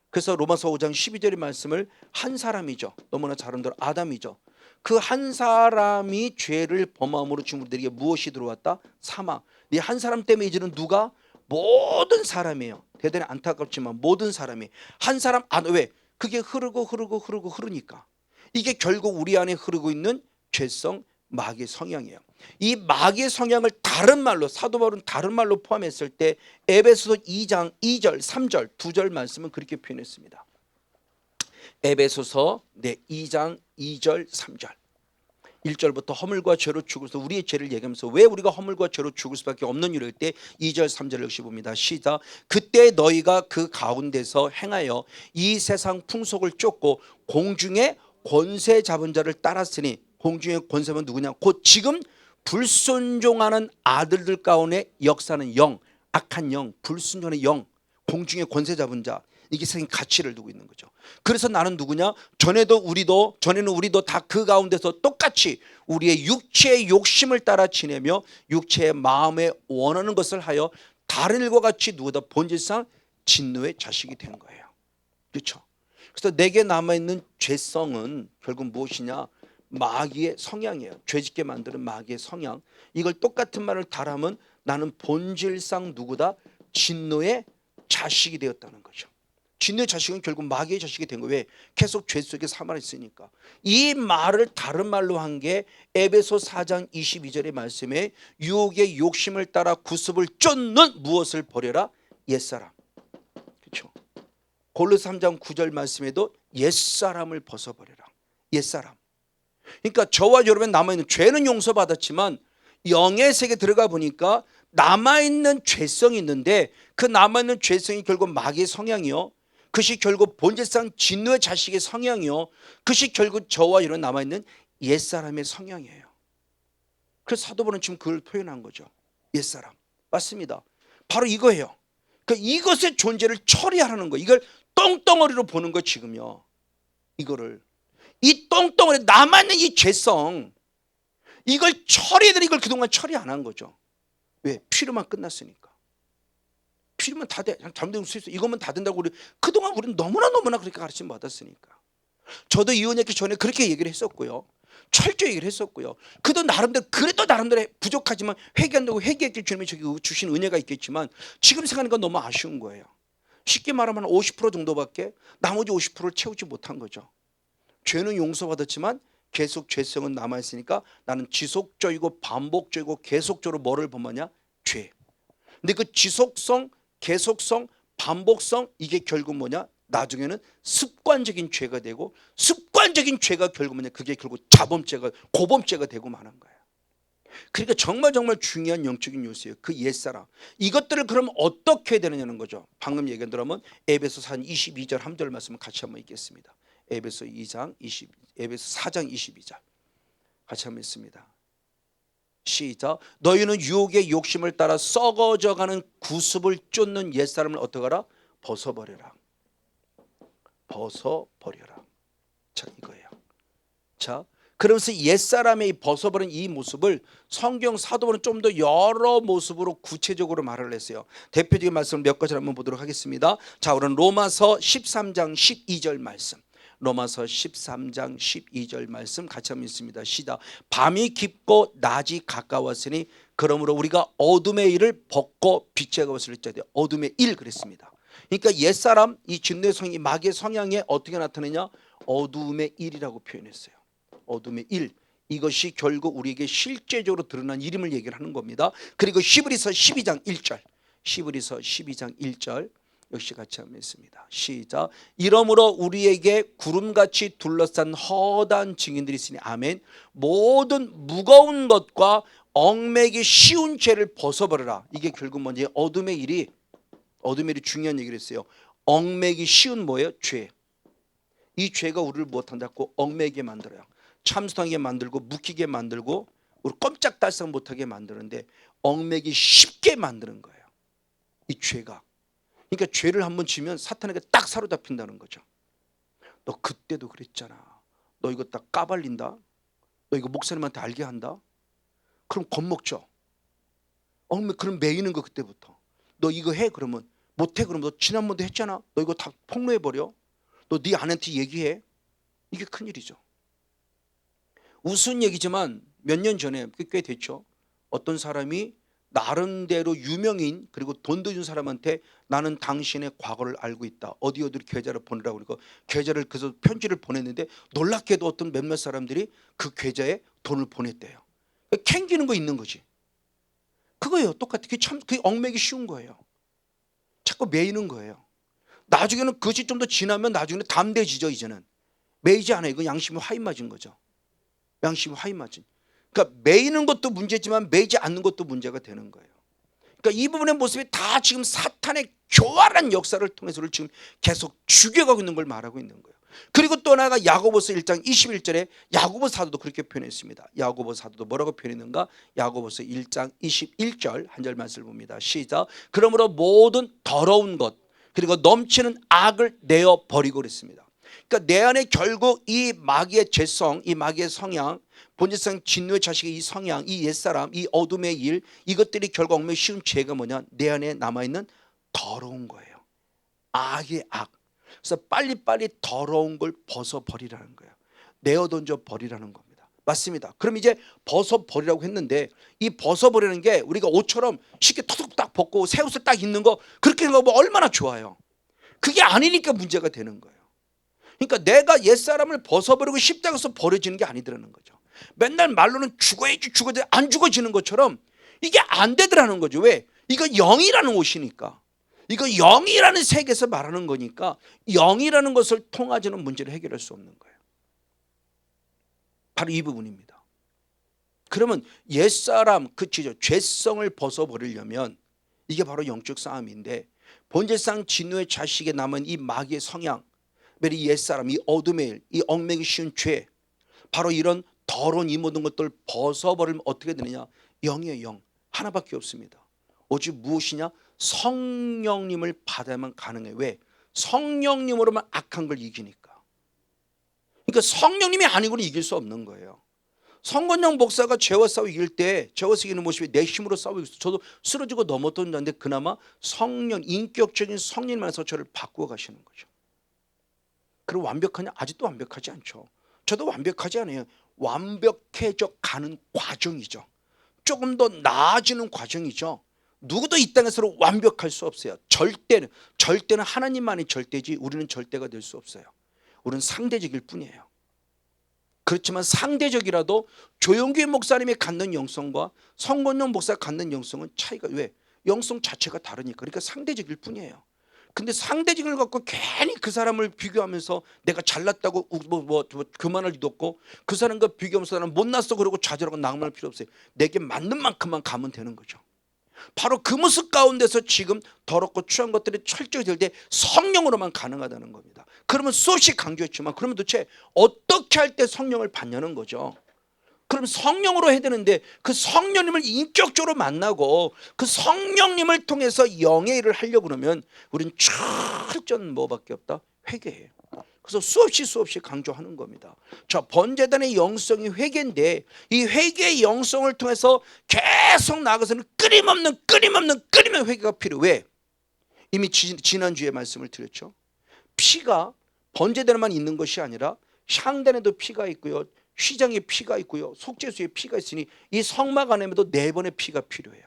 그래서 로마서 5장 12절의 말씀을 한 사람이죠. 너무나 잘 아는 대로 아담이죠. 그 한 사람이 죄를 범함으로 지금 우리들에게 무엇이 들어왔다? 사망. 이 한 사람 때문에 이제는 누가? 모든 사람이에요. 대단히 안타깝지만 모든 사람이 한 사람 왜? 그게 흐르니까 이게 결국 우리 안에 흐르고 있는 죄성 마귀의 성향이에요. 이 마귀의 성향을 다른 말로 사도 바울은 다른 말로 포함했을 때 에베소서 2장 2절 3절 두 절 말씀은 그렇게 표현했습니다. 에베소서 2장 2절 3절 1절부터 허물과 죄로 죽어서 우리의 죄를 얘기하면서 왜 우리가 허물과 죄로 죽을 수밖에 없는 이유일 때 2절 3절 역시 봅니다. 시작. 그때 너희가 그 가운데서 행하여 이 세상 풍속을 쫓고 공중의 권세 잡은 자를 따랐으니 공중의 권세는 누구냐? 곧 지금 불순종하는 아들들 가운데 역사는 영, 악한 영, 불순종의 영, 공중의 권세 잡은 자. 이게 세상에 가치를 두고 있는 거죠. 그래서 나는 누구냐? 전에는 우리도 다 그 가운데서 똑같이 우리의 육체의 욕심을 따라 지내며 육체의 마음에 원하는 것을 하여 다른 일과 같이 누구다 본질상 진노의 자식이 된 거예요. 그렇죠? 그래서 내게 남아있는 죄성은 결국 무엇이냐? 마귀의 성향이에요. 죄짓게 만드는 마귀의 성향. 이걸 똑같은 말을 달하면 나는 본질상 누구다? 진노의 자식이 되었다는 거죠. 진노의 자식은 결국 마귀의 자식이 된 거예요. 왜? 계속 죄 속에 살아 있으니까. 이 말을 다른 말로 한 게 에베소 4장 22절의 말씀에 유혹의 욕심을 따라 구습을 쫓는 무엇을 버려라? 옛사람. 그렇죠? 골로새 3장 9절 말씀에도 옛사람을 벗어버려라. 옛사람. 그러니까 저와 여러분 남아있는 죄는 용서받았지만 영의 세계에 들어가 보니까 남아있는 죄성이 있는데 그 남아있는 죄성이 결국 마귀의 성향이요. 그것이 결국 본질상 진노의 자식의 성향이요. 그것이 결국 저와 여러분 남아있는 옛사람의 성향이에요. 그래서 사도 바울은 지금 그걸 표현한 거죠. 옛사람. 맞습니다. 바로 이거예요. 그러니까 이것의 존재를 처리하라는 거예요. 이걸 똥덩어리로 보는 거 지금요. 이거를. 이 똥덩어리 남아있는 이 죄성 이걸 처리해야 되는 이걸 그동안 처리 안 한 거죠. 왜? 피로만 끝났으니까. 피로만 다 돼. 잘못되면 수 있어. 이것만 다 된다고 그동안 우리는 너무나 그렇게 가르침 받았으니까. 저도 이혼했기 전에 그렇게 얘기를 했었고요. 철저히 얘기를 했었고요. 그도 나름대로 그래도 나름대로 부족하지만 회개한다고 회개했기 주님이 저기 주신 은혜가 있겠지만 지금 생각하니까 너무 아쉬운 거예요. 쉽게 말하면 50% 정도밖에 나머지 50%를 채우지 못한 거죠. 죄는 용서받았지만 계속 죄성은 남아있으니까 나는 지속적이고 반복적이고 계속적으로 뭐를 범하냐? 죄. 근데 그 지속성, 계속성, 반복성 이게 결국 뭐냐? 나중에는 습관적인 죄가 되고 습관적인 죄가 결국 뭐냐? 그게 결국 자범죄가 고범죄가 되고 마는 거예요. 그러니까 정말 중요한 영적인 요소예요. 그 옛사람. 이것들을 그럼 어떻게 해야 되느냐는 거죠. 방금 얘기한 대로 하면 에베소 4장 22절 3절 말씀을 같이 한번 읽겠습니다. 에베소 4장 22절 같이 한번 읽습니다. 시작. 너희는 유혹의 욕심을 따라 썩어져가는 구습을 쫓는 옛사람을 어떻게 하라? 벗어버려라. 벗어버려라. 자, 이거예요. 자, 그러면서 옛사람의 벗어버린 이 모습을 성경 사도는 좀 더 여러 모습으로 구체적으로 말을 했어요. 대표적인 말씀을 몇 가지 한번 보도록 하겠습니다. 자, 우리는 로마서 13장 12절 말씀. 로마서 13장 12절 말씀 같이 한번 읽습니다. 시작. 밤이 깊고 낮이 가까웠으니 그러므로 우리가 어둠의 일을 벗고 빛의 것을 입자되 어둠의 일 그랬습니다. 그러니까 옛사람 이 진노의 성이 마귀의 성향에 어떻게 나타내냐? 어둠의 일이라고 표현했어요. 어둠의 일. 이것이 결국 우리에게 실제적으로 드러난 이름을 얘기를 하는 겁니다. 그리고 히브리서 12장 1절. 히브리서 12장 1절 역시 같이 한번 읽습니다. 시작. 이러므로 우리에게 구름같이 둘러싼 허다한 증인들이 있으니 아멘. 모든 무거운 것과 얽매기 쉬운 죄를 벗어버려라. 이게 결국 뭔지 어둠의 일이 중요한 얘기를 했어요. 얽매기 쉬운 뭐예요? 죄. 이 죄가 우리를 못한다고 얽매게 만들어요. 참수하게 만들고 묶이게 만들고 우리 꼼짝달싹 못하게 만드는데 얽매기 쉽게 만드는 거예요. 이 죄가. 그러니까 죄를 한번 지면 사탄에게 딱 사로잡힌다는 거죠. 너 그때도 그랬잖아. 너 이거 딱 까발린다. 너 이거 목사님한테 알게 한다. 그럼 겁먹죠. 그럼 매이는 거 그때부터. 너 이거 해 그러면 못해 그러면 너 지난번도 했잖아. 너 이거 다 폭로해버려. 너 네 아내한테 얘기해. 이게 큰일이죠. 우스운 얘기지만 몇 년 전에 꽤 됐죠. 어떤 사람이 나름대로 유명인 그리고 돈도 준 사람한테 나는 당신의 과거를 알고 있다. 어디로 계좌를 보내라고 그러고 계좌를 그래서 편지를 보냈는데 놀랍게도 어떤 몇몇 사람들이 그 계좌에 돈을 보냈대요. 캥기는 거 있는 거지. 그거예요. 똑같아. 그게 얽매기 쉬운 거예요. 자꾸 매이는 거예요. 나중에는 그것이 좀 더 지나면 나중에는 담대해지죠. 이제는 매이지 않아요. 이건 양심이 화인 맞은 거죠. 양심이 화인 맞은. 그러니까 매이는 것도 문제지만 매이지 않는 것도 문제가 되는 거예요. 그러니까 이 부분의 모습이 다 지금 사탄의 교활한 역사를 통해서를 지금 계속 죽여가고 있는 걸 말하고 있는 거예요. 그리고 또 하나가 야고보서 1장 21절에 야고보 사도도 그렇게 표현했습니다. 야고보 사도도 뭐라고 표현했는가? 야고보서 1장 21절 한 절 말씀을 봅니다. 시작. 그러므로 모든 더러운 것 그리고 넘치는 악을 내어 버리고 그랬습니다. 그러니까 내 안에 결국 이 마귀의 죄성, 이 마귀의 성향, 본질상 진노의 자식의 이 성향, 이 옛사람, 이 어둠의 일, 이것들이 결국 얽매기 쉬운 죄가 뭐냐? 내 안에 남아있는 더러운 거예요. 악의 악. 그래서 빨리빨리 더러운 걸 벗어버리라는 거예요. 내어던져 버리라는 겁니다. 맞습니다. 그럼 이제 벗어버리라고 했는데 이 벗어버리는 게 우리가 옷처럼 쉽게 톡톡 딱 벗고 새 옷을 딱 입는 거 그렇게 하면 얼마나 좋아요. 그게 아니니까 문제가 되는 거예요. 그러니까 내가 옛사람을 벗어버리고 십자가에서 버려지는 게 아니더라는 거죠. 맨날 말로는 죽어야지 안 죽어지는 것처럼 이게 안 되더라는 거죠. 왜? 이거 영이라는 옷이니까. 이거 영이라는 세계에서 말하는 거니까 영이라는 것을 통하지는 문제를 해결할 수 없는 거예요. 바로 이 부분입니다. 그러면 옛사람 그치죠. 죄성을 벗어버리려면 이게 바로 영적 싸움인데 본질상 진노의 자식에 남은 이 마귀의 성향 이 옛사람, 이 어둠의 일, 이 얽매기 쉬운 죄 바로 이런 더러운 이 모든 것들을 벗어버리면 어떻게 되느냐? 영이에요. 영. 하나밖에 없습니다. 오직 무엇이냐? 성령님을 받아야만 가능해요. 왜? 성령님으로만 악한 걸 이기니까. 그러니까 성령님이 아니고는 이길 수 없는 거예요. 성건영 목사가 죄와 싸워 이길 때 죄와 이기는 모습이 내 힘으로 싸우고 있어요. 저도 쓰러지고 넘었던 자인데 그나마 성령, 인격적인 성령님 안에서 저를 바꾸어 가시는 거죠. 그럼 완벽하냐? 아직도 완벽하지 않죠. 저도 완벽하지 않아요. 완벽해져 가는 과정이죠. 조금 더 나아지는 과정이죠. 누구도 이 땅에서 완벽할 수 없어요. 절대는 하나님만이 절대지 우리는 절대가 될 수 없어요. 우리는 상대적일 뿐이에요. 그렇지만 상대적이라도 조용규 목사님이 갖는 영성과 성건영 목사가 갖는 영성은 차이가 왜? 영성 자체가 다르니까. 그러니까 상대적일 뿐이에요. 근데 상대적을 갖고 괜히 그 사람을 비교하면서 내가 잘났다고 그만할 리도 없고 그 사람과 비교하면서 나는 못났어 그러고 좌절하고 낙망할 필요 없어요. 내게 맞는 만큼만 가면 되는 거죠. 바로 그 모습 가운데서 지금 더럽고 추한 것들이 철저히 될 때 성령으로만 가능하다는 겁니다. 그러면 수없이 강조했지만 그러면 도대체 어떻게 할 때 성령을 받냐는 거죠. 그럼 성령으로 해야 되는데 그 성령님을 인격적으로 만나고 그 성령님을 통해서 영의 일을 하려고 그러면 우리는 철저한 뭐밖에 없다? 회개예요. 그래서 수없이 강조하는 겁니다. 자, 번제단의 영성이 회개인데 이 회개의 영성을 통해서 계속 나아가서는 끊임없는 회개가 필요해. 이미 지난주에 말씀을 드렸죠. 피가 번제단에만 있는 것이 아니라 향단에도 피가 있고요, 휘장에 피가 있고요, 속죄수에 피가 있으니 이 성막 안에도 4번의 피가 필요해요.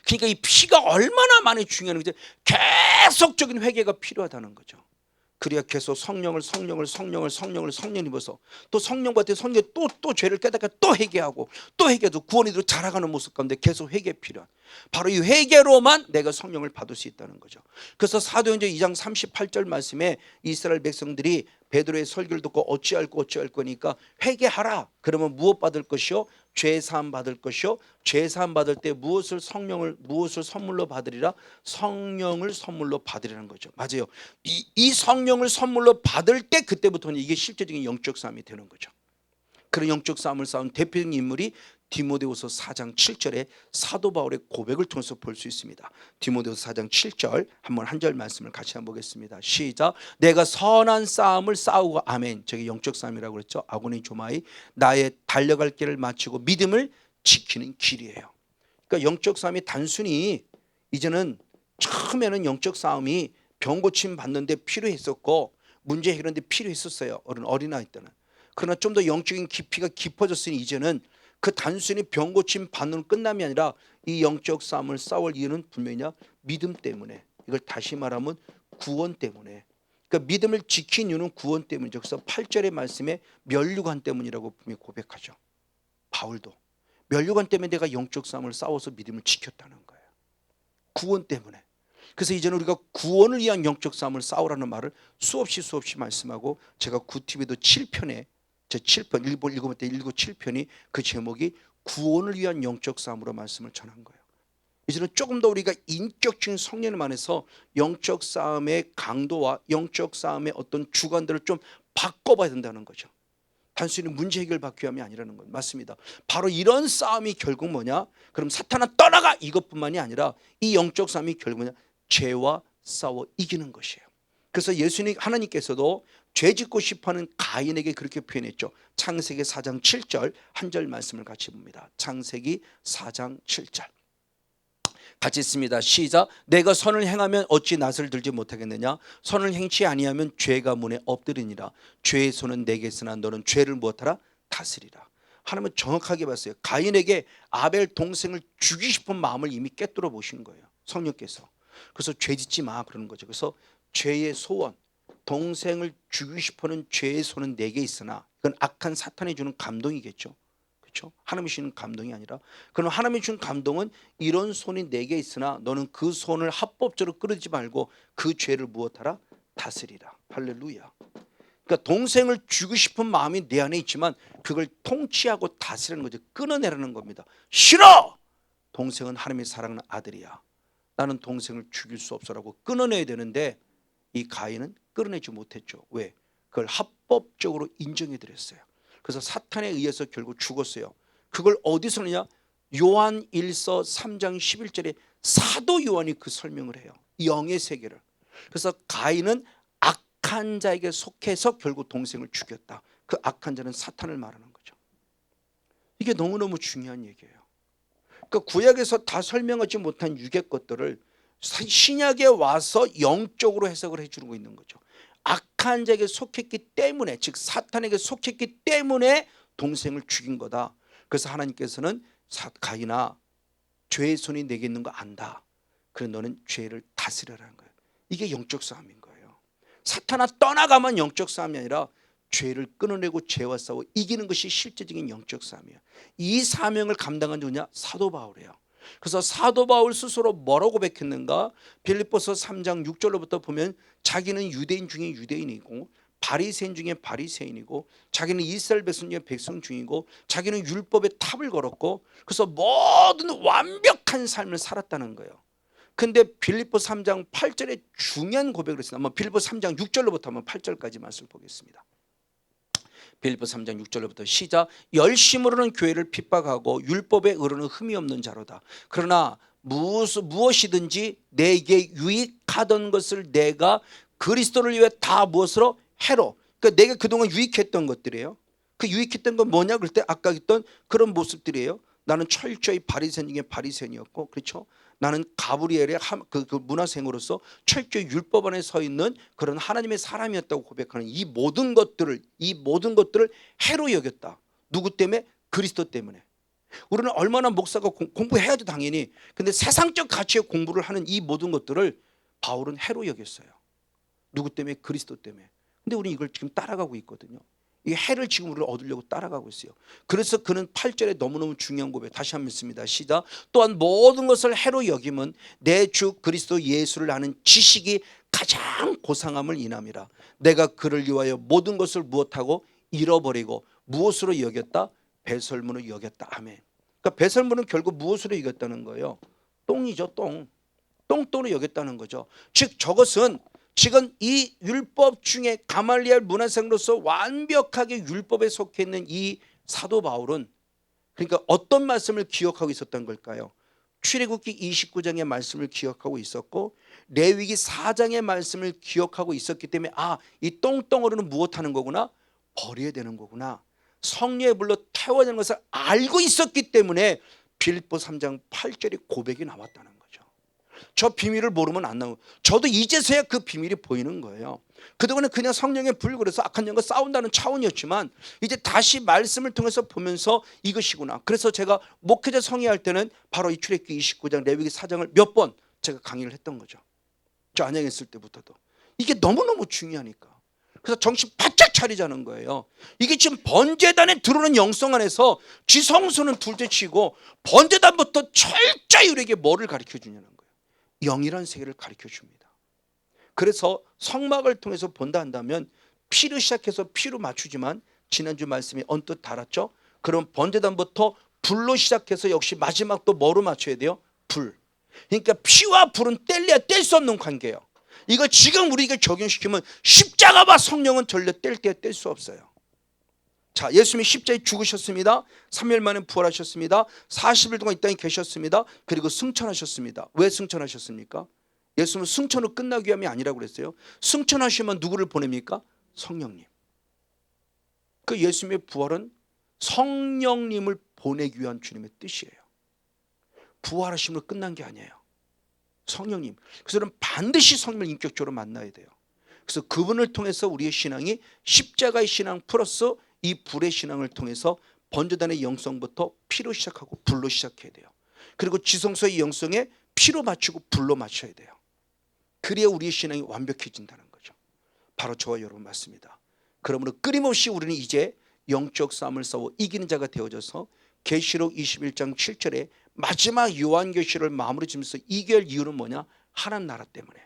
그러니까 이 피가 얼마나 많이 중요한 건지 계속적인 회개가 필요하다는 거죠. 그래야 계속 성령을 입어서 또 성령 받을 때 성령 또 죄를 깨닫고 또 회개하고 또 회개도 구원이 되도록 자라가는 모습 가운데 계속 회개 필요한, 바로 이 회개로만 내가 성령을 받을 수 있다는 거죠. 그래서 사도행전 2장 38절 말씀에 이스라엘 백성들이 베드로의 설교를 듣고 어찌할 거니까 회개하라. 그러면 무엇 받을 것이요? 죄 사함 받을 것이요. 죄 사함 받을 때 무엇을 선물로 받으리라? 성령을 선물로 받으리라는 거죠. 맞아요. 이 성령을 선물로 받을 때 그때부터는 이게 실제적인 영적 싸움이 되는 거죠. 그런 영적 싸움을 싸운 대표적인 인물이 디모데후서 4장 7절에 사도 바울의 고백을 통해서 볼 수 있습니다. 디모데후서 4장 7절 한번 한 절 말씀을 같이 한번 보겠습니다. 시작. 내가 선한 싸움을 싸우고, 아멘. 저게 영적 싸움이라고 그랬죠. 아고니 조마이, 나의 달려갈 길을 마치고 믿음을 지키는 길이에요. 그러니까 영적 싸움이 단순히, 이제는 처음에는 영적 싸움이 병 고침 받는데 필요했었고 문제 해결하는데 필요했었어요. 어린아이 때는. 그러나 좀 더 영적인 깊이가 깊어졌으니 이제는 그 단순히 병 고침 받는 끝남이 아니라 이 영적 싸움을 싸울 이유는 분명히 믿음 때문에, 이걸 다시 말하면 구원 때문에. 그러니까 믿음을 지킨 이유는 구원 때문이죠. 그래서 8절의 말씀에 면류관 때문이라고 분명히 고백하죠. 바울도 면류관 때문에 내가 영적 싸움을 싸워서 믿음을 지켰다는 거예요. 구원 때문에. 그래서 이제는 우리가 구원을 위한 영적 싸움을 싸우라는 말을 수없이 말씀하고, 제가 구티비도 7편에 제 7편 읽어볼 때 7편이 그 제목이 구원을 위한 영적 싸움으로 말씀을 전한 거예요. 이제는 조금 더 우리가 인격적인 성령님 안에서 영적 싸움의 강도와 영적 싸움의 어떤 주관들을 좀 바꿔봐야 된다는 거죠. 단순히 문제 해결 받기 위함이 아니라는 건 맞습니다. 바로 이런 싸움이 결국 뭐냐? 그럼 사탄아 떠나가, 이것뿐만이 아니라 이 영적 싸움이 결국 뭐냐? 죄와 싸워 이기는 것이에요. 그래서 예수님 하나님께서도 죄 짓고 싶어하는 가인에게 그렇게 표현했죠. 창세기 4장 7절 한 절 말씀을 같이 봅니다. 창세기 4장 7절 같이 있습니다. 시작. 내가 선을 행하면 어찌 낯을 들지 못하겠느냐? 선을 행치 아니하면 죄가 문에 엎드리니라. 죄의 손은 내게 있으나 너는 죄를 무엇하라? 다스리라. 하나님은 정확하게 봤어요. 가인에게 아벨 동생을 죽이고 싶은 마음을 이미 꿰뚫어 보신 거예요, 성령께서. 그래서 죄 짓지 마 그러는 거죠. 그래서 죄의 소원, 동생을 죽이고 싶어하는 죄의 손은 내게 있으나, 그건 악한 사탄이 주는 감동이겠죠. 그렇죠? 하나님이 주는 감동이 아니라, 그럼 하나님이 주는 감동은 이런 손이 내게 있으나 너는 그 손을 합법적으로 끌지 말고 그 죄를 무엇하라? 다스리라. 할렐루야. 그러니까 동생을 죽이고 싶은 마음이 내 안에 있지만 그걸 통치하고 다스리는 거죠. 끊어내라는 겁니다. 싫어! 동생은 하나님이 사랑하는 아들이야. 나는 동생을 죽일 수 없어라고 끊어내야 되는데 이 가인은 끌어내지 못했죠. 왜? 그걸 합법적으로 인정해드렸어요. 그래서 사탄에 의해서 결국 죽었어요. 그걸 어디서 느냐? 요한 1서 3장 11절에 사도 요한이 그 설명을 해요. 영의 세계를. 그래서 가인은 악한 자에게 속해서 결국 동생을 죽였다. 그 악한 자는 사탄을 말하는 거죠. 이게 너무너무 중요한 얘기예요. 그러니까 구약에서 다 설명하지 못한 육의 것들을 신약에 와서 영적으로 해석을 해주고 있는 거죠. 악한 자에게 속했기 때문에, 즉 사탄에게 속했기 때문에 동생을 죽인 거다. 그래서 하나님께서는 가인아, 죄의 손이 내게 있는 거 안다. 그래 너는 죄를 다스려라는 거예요. 이게 영적 싸움인 거예요. 사탄아 떠나가면 영적 싸움이 아니라 죄를 끊어내고 죄와 싸워 이기는 것이 실제적인 영적 싸움이에요. 이 사명을 감당한 누구냐? 사도 바울이에요. 그래서 사도 바울 스스로 뭐라고 고백했는가? 빌립보서 3장 6절로부터 보면 자기는 유대인 중에 유대인이고 바리새인 중에 바리새인이고 자기는 이스라엘 백성 중에 백성 중이고 자기는 율법의 탑을 걸었고 그래서 모든 완벽한 삶을 살았다는 거예요. 근데 빌립보 3장 8절에 중요한 고백을 했습니다. 한번 빌립보 3장 6절로부터 한번 8절까지 말씀을 보겠습니다. 빌립보 3장 6절로부터 시작. 열심으로는 교회를 핍박하고 율법의 의로는 흠이 없는 자로다. 그러나 무엇이든지 내게 유익하던 것을 내가 그리스도를 위해 다 무엇으로? 해로. 그러니까 내가 그동안 유익했던 것들이에요. 그 유익했던 건 뭐냐? 그럴 때 아까 했던 그런 모습들이에요. 나는 철저히 바리새인 중에 바리새인이었고, 그렇죠? 나는 가브리엘의 그 문화생으로서 철저히 율법 안에 서 있는 그런 하나님의 사람이었다고 고백하는 이 모든 것들을 해로 여겼다. 누구 때문에? 그리스도 때문에. 우리는 얼마나 목사가 공부해야죠 당연히. 근데 세상적 가치의 공부를 하는 이 모든 것들을 바울은 해로 여겼어요. 누구 때문에? 그리스도 때문에. 근데 우리 이걸 지금 따라가고 있거든요. 이 해를 지금 우리를 얻으려고 따라가고 있어요. 그래서 그는 8절에 너무너무 중요한 고백 다시 한번 읽습니다. 시작. 또한 모든 것을 해로 여김은 내 주 그리스도 예수를 아는 지식이 가장 고상함을 인함이라. 내가 그를 위하여 모든 것을 무엇하고 잃어버리고 무엇으로 여겼다? 배설물로 여겼다. 아멘. 그러니까 배설물은 결국 무엇으로 여겼다는 거예요? 똥이죠. 똥으로 여겼다는 거죠. 즉 저것은 지금 이 율법 중에 가말리엘 문화생으로서 완벽하게 율법에 속해 있는 이 사도 바울은 그러니까 어떤 말씀을 기억하고 있었던 걸까요? 출애굽기 29장의 말씀을 기억하고 있었고 레위기 4장의 말씀을 기억하고 있었기 때문에 이 똥덩어리는 무엇하는 거구나? 버려야 되는 거구나. 성령의 불로 태워야 되는 것을 알고 있었기 때문에 빌립보 3장 8절의 고백이 나왔다는 거죠. 저 비밀을 모르면 안 나오고 저도 이제서야 그 비밀이 보이는 거예요. 그동안은 그냥 성령의 불 그래서 악한 영과 싸운다는 차원이었지만 이제 다시 말씀을 통해서 보면서 이것이구나. 그래서 제가 목회자 성회할 때는 바로 이 출애굽기 29장 레위기 4장을 몇 번 제가 강의를 했던 거죠. 저 안양했을 때부터도. 이게 너무너무 중요하니까. 그래서 정신 바짝 차리자는 거예요. 이게 지금 번제단에 들어오는 영성 안에서 지성소는 둘째치고 번제단부터 철저히 우리에게 뭐를 가르쳐 주냐는 거예요. 영이란 세계를 가르쳐 줍니다. 그래서 성막을 통해서 본다 한다면 피로 시작해서 피로 맞추지만 지난주 말씀이 언뜻 달았죠. 그럼 번제단부터 불로 시작해서 역시 마지막 또 뭐로 맞춰야 돼요? 불. 그러니까 피와 불은 뗄래야 뗄 수 없는 관계예요. 이거 지금 우리에게 적용시키면 십자가와 성령은 전혀 뗄 때야 뗄 수 없어요. 자, 예수님이 십자가에 죽으셨습니다. 3일 만에 부활하셨습니다. 40일 동안 이 땅에 계셨습니다. 그리고 승천하셨습니다. 왜 승천하셨습니까? 예수님은 승천으로 끝나기 위함이 아니라고 그랬어요. 승천하시면 누구를 보냅니까? 성령님. 그 예수님의 부활은 성령님을 보내기 위한 주님의 뜻이에요. 부활하심으로 끝난 게 아니에요. 성령님. 그래서 반드시 성령을 인격적으로 만나야 돼요. 그래서 그분을 통해서 우리의 신앙이 십자가의 신앙 플러스 이 불의 신앙을 통해서 번제단의 영성부터 피로 시작하고 불로 시작해야 돼요. 그리고 지성소의 영성에 피로 맞추고 불로 맞춰야 돼요. 그래야 우리의 신앙이 완벽해진다는 거죠. 바로 저와 여러분 맞습니다. 그러므로 끊임없이 우리는 이제 영적 싸움을 싸워 이기는 자가 되어져서 계시록 21장 7절에 마지막 요한계시를 마무리 지면서 이길 이유는 뭐냐? 하나님 나라 때문에.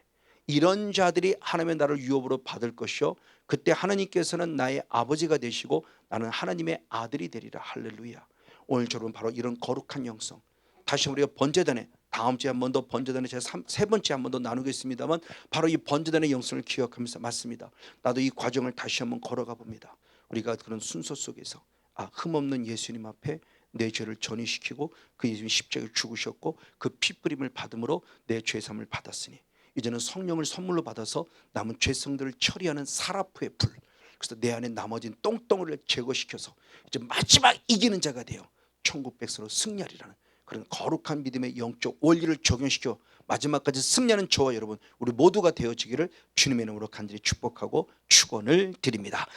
이런 자들이 하나님의 나라를 유업으로 받을 것이요 그때 하나님께서는 나의 아버지가 되시고 나는 하나님의 아들이 되리라. 할렐루야. 오늘 여러분 바로 이런 거룩한 영성 다시 우리가 번제단에 다음 주에 한 번 더 번제단에 제가 세 번째 한 번 더 나누겠습니다만 바로 이 번제단의 영성을 기억하면서 맞습니다. 나도 이 과정을 다시 한번 걸어가 봅니다. 우리가 그런 순서 속에서 흠없는 예수님 앞에 내 죄를 전이시키고 그 예수님 십자가에 죽으셨고 그 피뿌림을 받음으로 내 죄삼을 받았으니 이제는 성령을 선물로 받아서 남은 죄성들을 처리하는 사라프의 불. 그래서 내 안에 나머진 똥덩어리를 제거시켜서 이제 마지막 이기는 자가 돼요. 천국 백성으로 승리하리라는 그런 거룩한 믿음의 영적 원리를 적용시켜 마지막까지 승리하는 저와 여러분 우리 모두가 되어지기를 주님의 이름으로 간절히 축복하고 축원을 드립니다.